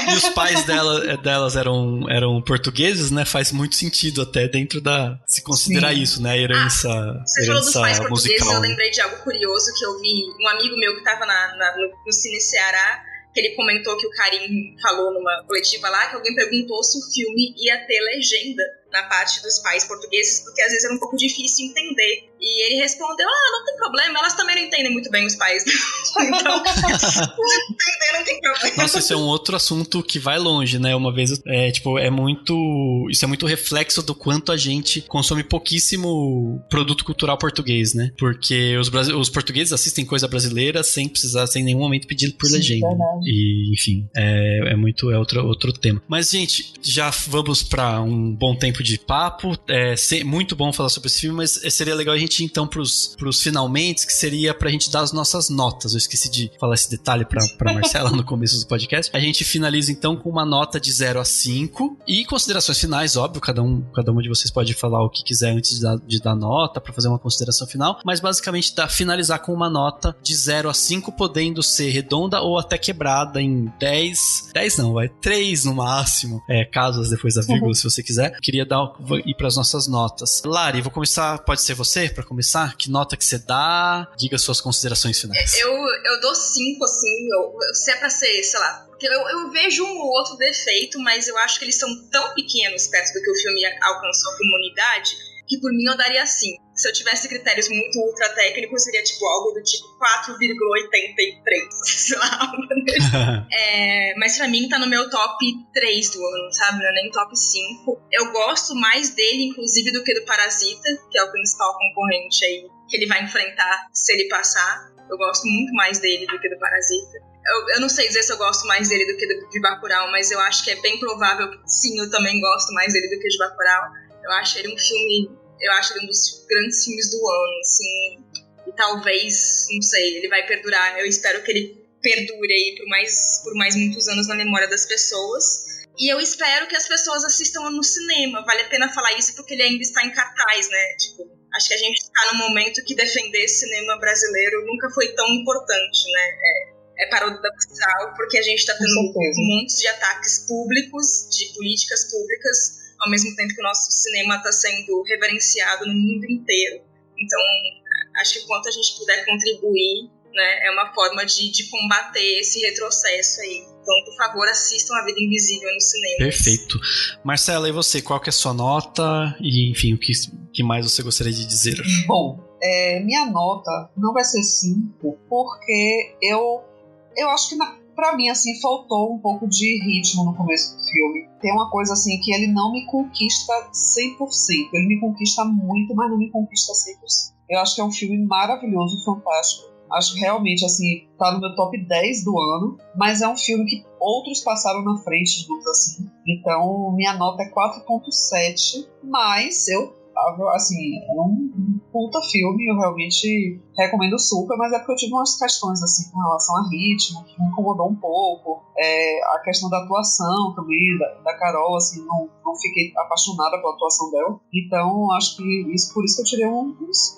E os pais delas eram portugueses, né? Faz muito sentido até dentro se considerar isso, né? A herança musical. Você falou dos pais portugueses, eu lembrei de algo curioso que eu vi. Um amigo meu que tava no Cine Ceará, que ele comentou que o Karim falou numa coletiva lá, que alguém perguntou se o filme ia ter legenda na parte dos pais portugueses, porque às vezes era um pouco difícil entender. E ele respondeu, não tem problema, elas também não entendem muito bem os pais. Então, entender não tem problema. Nossa, esse é um outro assunto que vai longe, né? Uma vez, isso é muito reflexo do quanto a gente consome pouquíssimo produto cultural português, né? Porque os portugueses assistem coisa brasileira sem precisar, sem nenhum momento pedir por legenda. E, enfim, é outro tema. Mas, gente, já vamos pra um bom tempo de papo. Muito bom falar sobre esse filme, mas seria legal a gente ir então pros finalmente, que seria pra gente dar as nossas notas. Eu esqueci de falar esse detalhe pra Marcela no começo do podcast. A gente finaliza então com uma nota de 0 a 5 e considerações finais, óbvio, cada um de vocês pode falar o que quiser antes de dar nota, pra fazer uma consideração final, mas basicamente finalizar com uma nota de 0 a 5, podendo ser redonda ou até quebrada em 3 no máximo, casos depois da vírgula, se você quiser. Queria ir para as nossas notas. Lari, vou começar, pode ser você para começar? Que nota que você dá? Diga suas considerações finais. Eu dou 5, assim, se é pra ser, sei lá, porque eu vejo um ou outro defeito, mas eu acho que eles são tão pequenos perto do que o filme alcançou a comunidade, que por mim eu daria 5. Se eu tivesse critérios muito ultra técnicos, seria tipo algo do tipo 4,83, sei lá. Mas pra mim tá no meu top 3 do ano, sabe? Não é nem top 5. Eu gosto mais dele, inclusive, do que do Parasita, que é o principal concorrente aí que ele vai enfrentar se ele passar. Eu gosto muito mais dele do que do Parasita. Eu não sei dizer se eu gosto mais dele do que de Bacurau, mas eu acho que é bem provável que sim, eu também gosto mais dele do que de Bacurau. Eu acho ele um dos grandes filmes do ano, assim, e talvez, não sei, ele vai perdurar. Eu espero que ele perdure aí por mais muitos anos na memória das pessoas. E eu espero que as pessoas assistam no cinema. Vale a pena falar isso porque ele ainda está em cartaz, né? Tipo, Acho que a gente está num momento que defender cinema brasileiro nunca foi tão importante, né? É paradoxal, porque a gente está tendo um monte de ataques públicos, de políticas públicas, ao mesmo tempo que o nosso cinema está sendo reverenciado no mundo inteiro. Então, acho que quanto a gente puder contribuir, né, é uma forma de combater esse retrocesso aí. Então, por favor, assistam A Vida Invisível no cinema. Perfeito. Marcela, e você? Qual que é a sua nota? E, enfim, o que mais você gostaria de dizer? Bom, minha nota não vai ser 5, porque eu acho que pra mim, assim, faltou um pouco de ritmo no começo do filme. Tem uma coisa, assim, que ele não me conquista 100%. Ele me conquista muito, mas não me conquista 100%. Eu acho que é um filme maravilhoso, fantástico. Acho que realmente, assim, tá no meu top 10 do ano. Mas é um filme que outros passaram na frente, digamos assim. Então, minha nota é 4.7. Mas assim, é um puta filme, eu realmente recomendo super, mas é porque eu tive umas questões assim com relação a ritmo, que me incomodou um pouco, a questão da atuação também, da Carol, assim, não fiquei apaixonada pela atuação dela, então acho que por isso que eu tirei um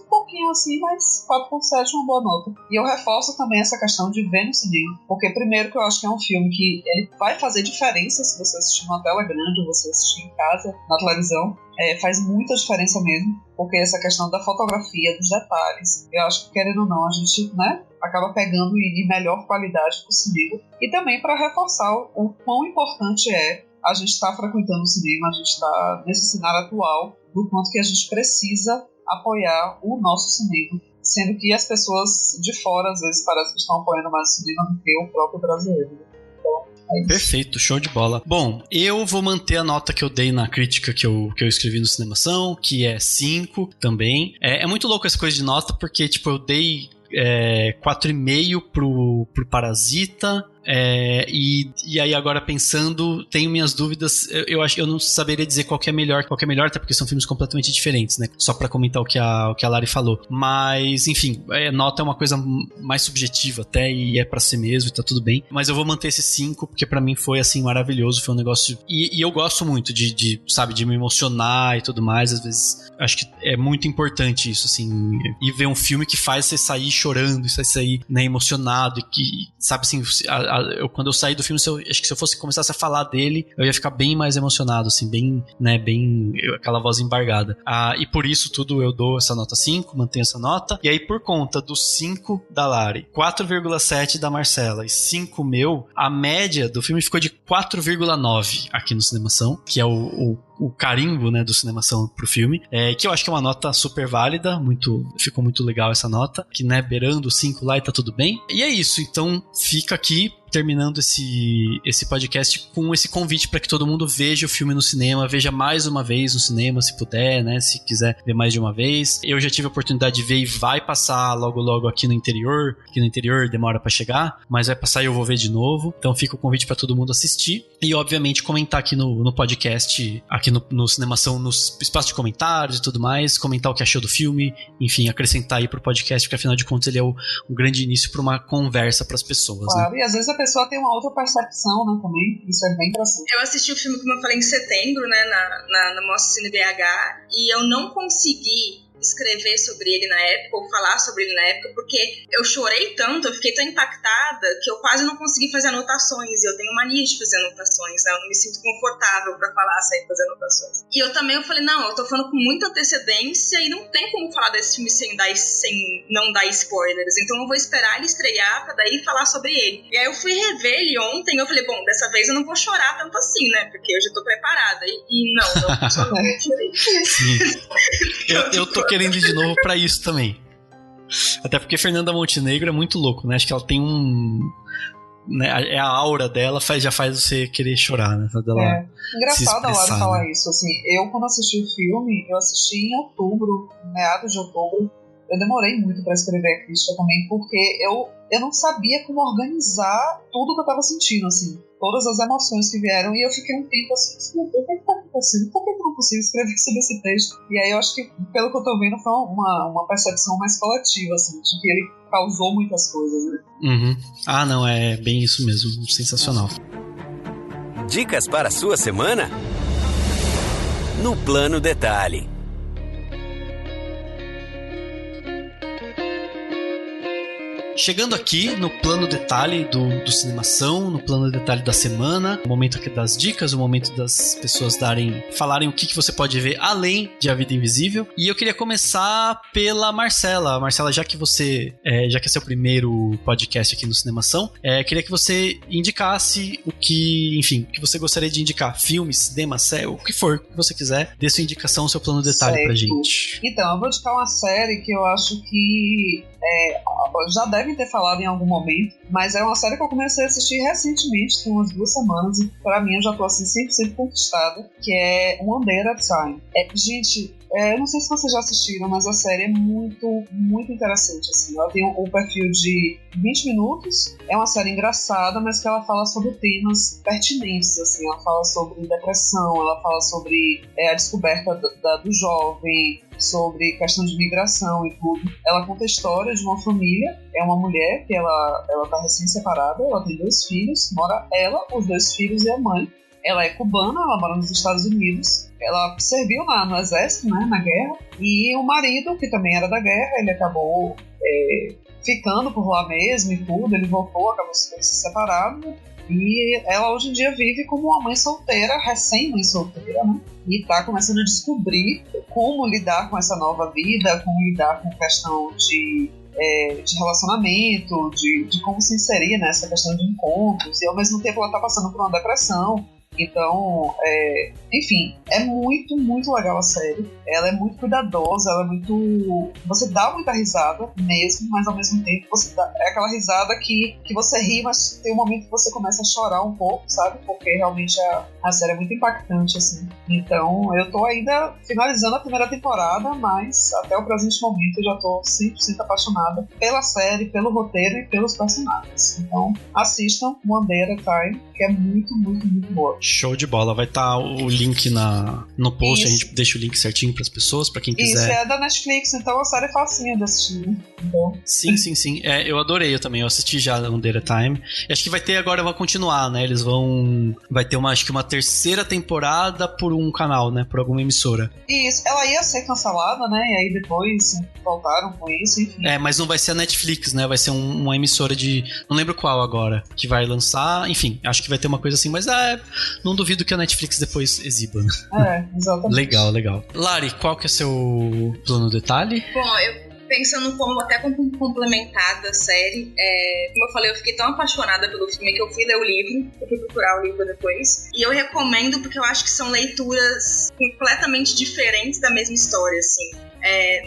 pouquinho assim, mas 4.7 é uma boa nota. E eu reforço também essa questão de ver no cinema, porque primeiro que eu acho que é um filme que ele vai fazer diferença se você assistir numa tela grande ou você assistir em casa, na televisão. Faz muita diferença mesmo, porque essa questão da fotografia, dos detalhes, eu acho que, querendo ou não, a gente, né, acaba pegando em melhor qualidade pro cinema. E também para reforçar o quão importante é a gente estar frequentando o cinema, a gente estar nesse cenário atual, do quanto que a gente precisa apoiar o nosso cinema, sendo que as pessoas de fora, às vezes, parece que estão apoiando mais o cinema do que o próprio brasileiro. Perfeito, show de bola. Bom, eu vou manter a nota que eu dei na crítica que eu escrevi no Cinemação, que é 5 também. É muito louco essa coisa de nota, porque tipo, eu dei 4,5 pro Parasita. E aí agora pensando, tenho minhas dúvidas. Eu não saberia dizer qual que é melhor, até porque são filmes completamente diferentes, né? Só pra comentar o que a Lari falou. Mas, enfim, nota é uma coisa mais subjetiva até, e é pra si mesmo, e tá tudo bem. Mas eu vou manter esse 5, porque pra mim foi, assim, maravilhoso. Foi um negócio... E eu gosto muito de me emocionar e tudo mais. Às vezes, acho que é muito importante isso, assim. E ver um filme que faz você sair chorando, você sair, né, emocionado, e que, sabe, assim... quando eu saí do filme, acho que se eu fosse começasse a falar dele, eu ia ficar bem mais emocionado, assim, bem, né, aquela voz embargada. E por isso tudo eu dou essa nota 5, mantenho essa nota. E aí, por conta dos 5 da Lari, 4,7 da Marcela e 5 meu, a média do filme ficou de 4,9 aqui no Cinemação, que é o carimbo, né, do Cinemação pro filme, que eu acho que é uma nota super válida, ficou muito legal essa nota, que, né, beirando 5 lá e tá tudo bem. E é isso, então fica aqui terminando esse podcast com esse convite para que todo mundo veja o filme no cinema, veja mais uma vez no cinema, se puder, né, se quiser ver mais de uma vez. Eu já tive a oportunidade de ver e vai passar logo aqui no interior. Aqui no interior demora para chegar, mas vai passar e eu vou ver de novo. Então fica o convite para todo mundo assistir e, obviamente, comentar aqui no podcast, aqui no Cinemação, nos espaços de comentários e tudo mais, comentar o que achou do filme, enfim, acrescentar aí pro podcast, porque afinal de contas ele é um grande início para uma conversa para as pessoas. Claro, né? E às vezes a pessoa tem uma outra percepção, né, também. Isso é bem interessante. Eu assisti o filme, como eu falei, em setembro, né, na Mostra Cine BH, e eu não consegui escrever sobre ele na época, ou falar sobre ele na época, porque eu chorei tanto, eu fiquei tão impactada, que eu quase não consegui fazer anotações, e eu tenho mania de fazer anotações, né, eu não me sinto confortável pra falar sem fazer anotações. E eu também falei, não, eu tô falando com muita antecedência, e não tem como falar desse filme sem não dar spoilers, então eu vou esperar ele estrear, pra daí falar sobre ele. E aí eu fui rever ele ontem, e eu falei, bom, dessa vez eu não vou chorar tanto assim, né, porque eu já tô preparada, e não chorei. Sim. Eu tô querendo ir de novo pra isso também. Até porque Fernanda Montenegro é muito louco, né? Acho que ela tem né, a aura dela já faz você querer chorar, né? Engraçado a Lari falar isso. Assim, eu, quando assisti o filme, eu assisti em outubro, meados de outubro. Eu demorei muito pra escrever a crítica também, porque eu não sabia como organizar tudo que eu tava sentindo, assim. Todas as emoções que vieram, e eu fiquei um tempo assim, o que tá acontecendo? Por que eu não consigo escrever sobre esse texto? E aí eu acho que, pelo que eu tô vendo, foi uma percepção mais coletiva, assim, de que ele causou muitas coisas, né? Uhum. Ah, não, é bem isso mesmo, sensacional. Dicas para a sua semana? No Plano Detalhe. Chegando aqui no plano detalhe do Cinemação, no plano detalhe da semana, o momento aqui das dicas, o momento das pessoas falarem o que você pode ver além de A Vida Invisível. E eu queria começar pela Marcela. Marcela, já que é seu primeiro podcast aqui no Cinemação, queria que você indicasse o que você gostaria de indicar. Filme, cinema, série, o que for que você quiser. Dê sua indicação, seu plano detalhe pra gente. Então, eu vou indicar uma série que eu acho que já devem ter falado em algum momento, mas é uma série que eu comecei a assistir recentemente, tem umas 2 semanas, e pra mim eu já tô assim 100% conquistada, que é One Day at a Time. Gente, eu não sei se vocês já assistiram, mas a série é muito, muito interessante, assim. Ela tem um perfil de 20 minutos, é uma série engraçada, mas que ela fala sobre temas pertinentes, assim. Ela fala sobre depressão, ela fala sobre a descoberta do jovem, sobre questão de migração e tudo. Ela conta a história de uma família, é uma mulher que ela tá recém-separada, ela tem 2 filhos, mora ela, os 2 filhos e a mãe. Ela é cubana, ela mora nos Estados Unidos, ela serviu no exército, né, na guerra, e o marido, que também era da guerra, ele acabou ficando por lá mesmo e tudo, ele voltou, acabou se separando, e ela hoje em dia vive como uma mãe solteira, recém-mãe solteira, né, e tá começando a descobrir como lidar com essa nova vida, como lidar com questão de relacionamento, de como se inserir nessa questão de encontros, e ao mesmo tempo ela tá passando por uma depressão. Então, enfim, é muito, muito legal a série. Ela é muito cuidadosa, ela é muito... Você dá muita risada mesmo, mas ao mesmo tempo é aquela risada que você ri, mas tem um momento que você começa a chorar um pouco, sabe? Porque realmente a série é muito impactante, assim. Então, eu tô ainda finalizando a primeira temporada, mas até o presente momento eu já tô 100% apaixonada pela série, pelo roteiro e pelos personagens. Então, assistam One Day at a Time, que é muito, muito, muito boa. Show de bola. Vai estar o link no post. Isso. A gente deixa o link certinho para as pessoas, para quem quiser. Isso é da Netflix, então a série é facinha de assistir, né? Então... Sim. Eu adorei, eu também. Eu assisti já no Data Time. E acho que vai ter agora, vai continuar, né? Vai ter acho que uma 3ª temporada por um canal, né? Por alguma emissora. Isso. Ela ia ser cancelada, né? E aí depois voltaram com isso, enfim. Mas não vai ser a Netflix, né? Vai ser uma emissora de... Não lembro qual agora. Que vai lançar. Enfim, acho que vai ter uma coisa assim, mas não duvido que a Netflix depois exiba, né? Exatamente. Legal. Lari, qual que é seu plano detalhe? Bom, eu pensando como complementar da série, como eu falei, eu fiquei tão apaixonada pelo filme que eu fui ler o livro, eu fui procurar o livro depois, e eu recomendo porque eu acho que são leituras completamente diferentes da mesma história, assim.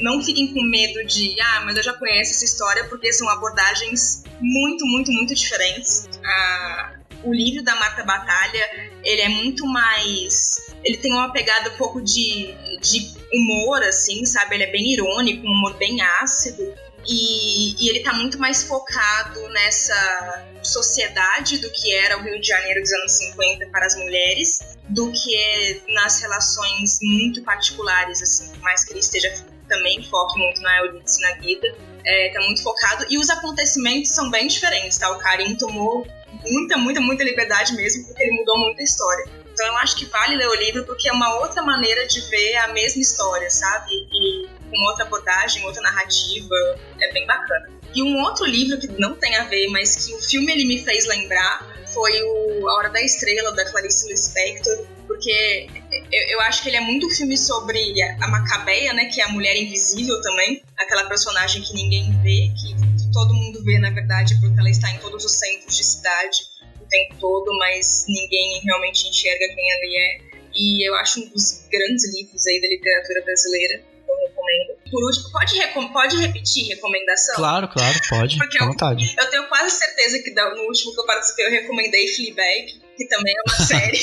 Não fiquem com medo de, mas eu já conheço essa história, porque são abordagens muito, muito, muito diferentes. O livro da Marta Batalha, ele é muito mais... Ele tem uma pegada um pouco de humor, assim, sabe? Ele é bem irônico, um humor bem ácido. E ele tá muito mais focado nessa sociedade do que era o Rio de Janeiro dos anos 50 para as mulheres, do que nas relações muito particulares, assim. Por mais que ele esteja também foque muito na Eunice, na vida. Tá muito focado. E os acontecimentos são bem diferentes, tá? O Karim tomou muita liberdade mesmo, porque ele mudou muito a história. Então eu acho que vale ler o livro, porque é uma outra maneira de ver a mesma história, sabe? E com outra abordagem, outra narrativa, é bem bacana. E um outro livro que não tem a ver, mas que o filme ele me fez lembrar, foi A Hora da Estrela, da Clarice Lispector, porque eu acho que ele é muito um filme sobre a Macabeia, né, que é a mulher invisível também, aquela personagem que ninguém vê, que todo mundo vê, na verdade, porque ela está em todos os centros de cidade o tempo todo, mas ninguém realmente enxerga quem ela é. E eu acho um dos grandes livros aí da literatura brasileira, eu recomendo. Por último, pode repetir recomendação? Claro, pode. Porque à vontade. Eu tenho quase certeza que no último que eu participei eu recomendei Fleabag, que também é uma série.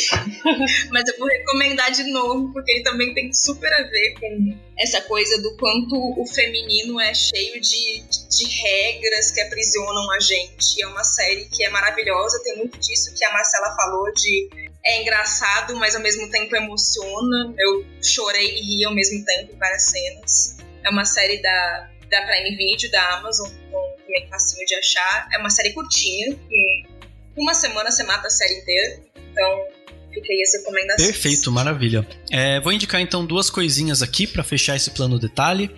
Mas eu vou recomendar de novo, porque ele também tem super a ver com essa coisa do quanto o feminino é cheio de regras que aprisionam a gente. É uma série que é maravilhosa, tem muito disso que a Marcela falou de... É engraçado, mas ao mesmo tempo emociona. Eu chorei e ri ao mesmo tempo em várias cenas. É uma série da Prime Video, da Amazon, então também facinho de achar. É uma série curtinha, em uma semana você mata a série inteira. Então Fica aí as recomendações. Perfeito, maravilha. Vou indicar então 2 coisinhas aqui pra fechar esse plano detalhe.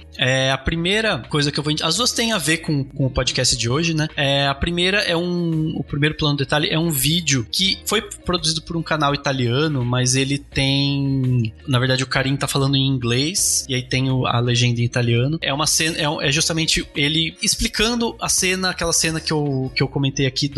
A primeira coisa que eu vou indicar, as duas têm a ver com o podcast de hoje, né? A primeira o primeiro plano detalhe é um vídeo que foi produzido por um canal italiano, mas ele tem, na verdade o Karim tá falando em inglês e aí tem a legenda em italiano. É uma cena, é justamente ele explicando a cena, aquela cena que eu comentei aqui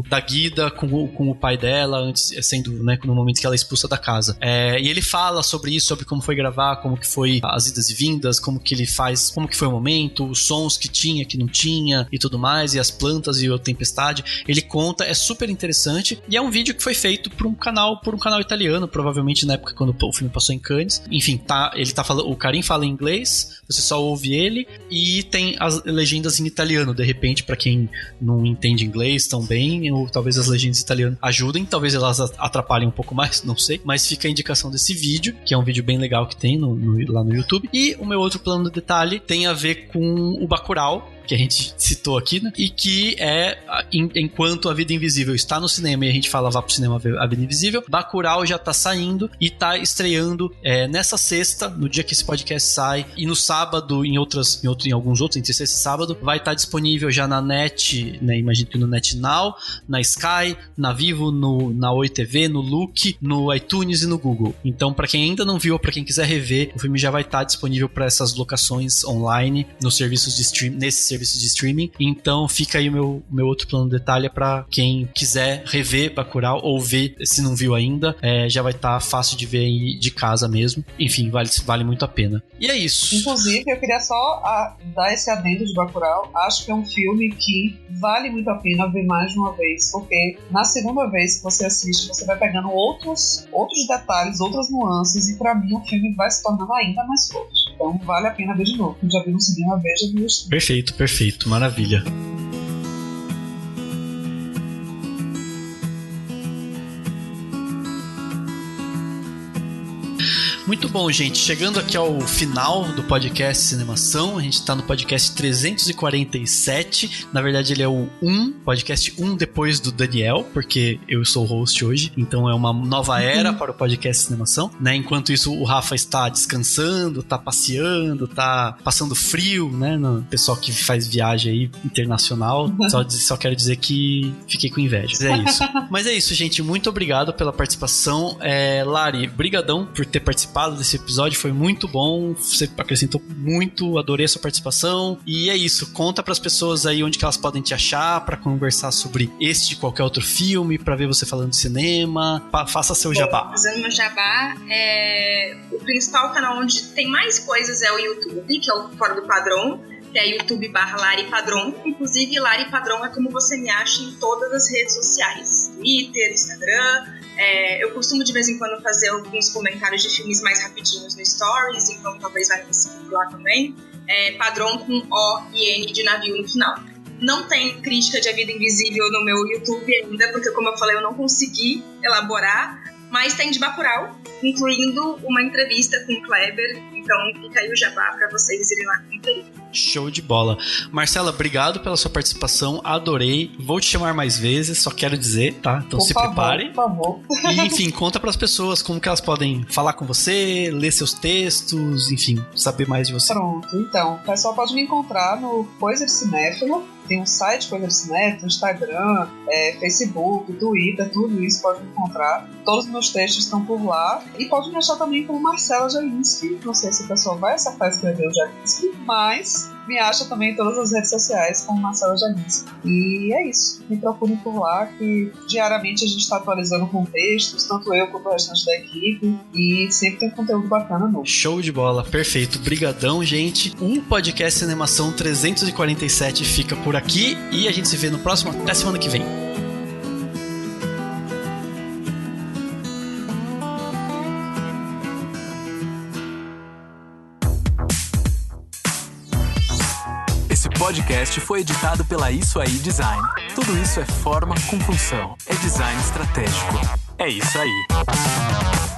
da Guida com o pai dela, antes sendo, né, no momento que ela é expulsa da casa. E ele fala sobre isso, sobre como foi gravar, como que foi as idas e vindas, como que ele faz, como que foi o momento, os sons que tinha, que não tinha e tudo mais, e as plantas e a tempestade. Ele conta, é super interessante e é um vídeo que foi feito por um canal italiano, provavelmente na época quando o filme passou em Cannes. Enfim, ele tá falando, o Karim fala em inglês, você só ouve ele e tem as legendas em italiano, de repente, pra quem não entende inglês tão bem, ou talvez as legendas italianas ajudem, talvez elas atrapalhem um pouco mais, não sei, mas fica a indicação desse vídeo, que é um vídeo bem legal que tem lá no YouTube. E o meu outro plano de detalhe tem a ver com o Bacurau, que a gente citou aqui, né? E que enquanto A Vida Invisível está no cinema e a gente fala vá pro cinema ver A Vida Invisível, Bacurau já tá saindo e tá estreando nessa sexta, no dia que esse podcast sai, e no sábado, em alguns outros, entre sexta e sábado, vai estar disponível já na Net, né? Imagino que no NetNow, na Sky, na Vivo, na Oi TV, no Look, no iTunes e no Google. Então, pra quem ainda não viu ou pra quem quiser rever, o filme já vai estar disponível para essas locações online, nos serviços de streaming, nesses serviços de streaming. Então fica aí o meu outro plano de detalhe para quem quiser rever Bacurau ou ver, se não viu ainda, já vai estar fácil de ver aí de casa mesmo. Enfim, vale muito a pena. E é isso. Inclusive, eu queria só dar esse adendo de Bacurau. Acho que é um filme que vale muito a pena ver mais de uma vez, porque na segunda vez que você assiste, você vai pegando outros detalhes, outras nuances, e pra mim o filme vai se tornando ainda mais forte. Então vale a pena ver de novo. Quem já viu no cinema, veja no streaming. Perfeito, maravilha. Muito bom, gente. Chegando aqui ao final do podcast Cinemação, a gente tá no podcast 347. Na verdade, ele é o podcast 1 depois do Daniel, porque eu sou o host hoje. Então é uma nova era para o podcast Cinemação, né? Enquanto isso, o Rafa está descansando, tá passeando, tá passando frio, né? No pessoal que faz viagem aí internacional. Só quero dizer que fiquei com inveja. É isso. Mas é isso, gente. Muito obrigado pela participação. Lari, brigadão por ter participado desse episódio, foi muito bom, você acrescentou muito, adorei a sua participação, e é isso, conta pras pessoas aí onde que elas podem te achar pra conversar sobre este e qualquer outro filme, pra ver você falando de cinema, faça seu jabá. Fazendo meu jabá, o principal canal onde tem mais coisas é o YouTube, que é o Fora do Padrão, que é YouTube/Lari Padrão. Inclusive, Lari Padrão é como você me acha em todas as redes sociais, Twitter, Instagram. Eu costumo de vez em quando fazer alguns comentários de filmes mais rapidinhos no Stories, então talvez vai me seguir lá também. Padrão com O e N de navio no final. Não tem crítica de A Vida Invisível no meu YouTube ainda, porque como eu falei, eu não consegui elaborar, mas tem de Bacurau, incluindo uma entrevista com o Kleber, então fica aí o jabá para vocês irem lá conferir. Show de bola. Marcela, obrigado pela sua participação, adorei. Vou te chamar mais vezes, só quero dizer, tá? Então se preparem. Por favor. E, enfim, conta pras pessoas como que elas podem falar com você, ler seus textos, enfim, saber mais de você. Pronto, então, o pessoal pode me encontrar no Coisa de Cinéfilo. Tem um site Coisa de Cinéfilo, Instagram, Facebook, Twitter, tudo isso pode me encontrar. Todos os meus textos estão por lá. E pode me achar também como Marcela Jalinski. Não sei se o pessoal vai acertar escrever o Jalinski, mas me acha também em todas as redes sociais como Marcela Jalinski. E é isso. Me procurem por lá, que diariamente a gente está atualizando com textos, tanto eu quanto o restante da equipe. E sempre tem conteúdo bacana novo. Show de bola, perfeito. Brigadão, gente. O podcast Cinemação 347 fica por aqui e a gente se vê no próximo. Até semana que vem. Esse podcast foi editado pela Isso Aí Design. Tudo isso é forma com função. É design estratégico. É isso aí.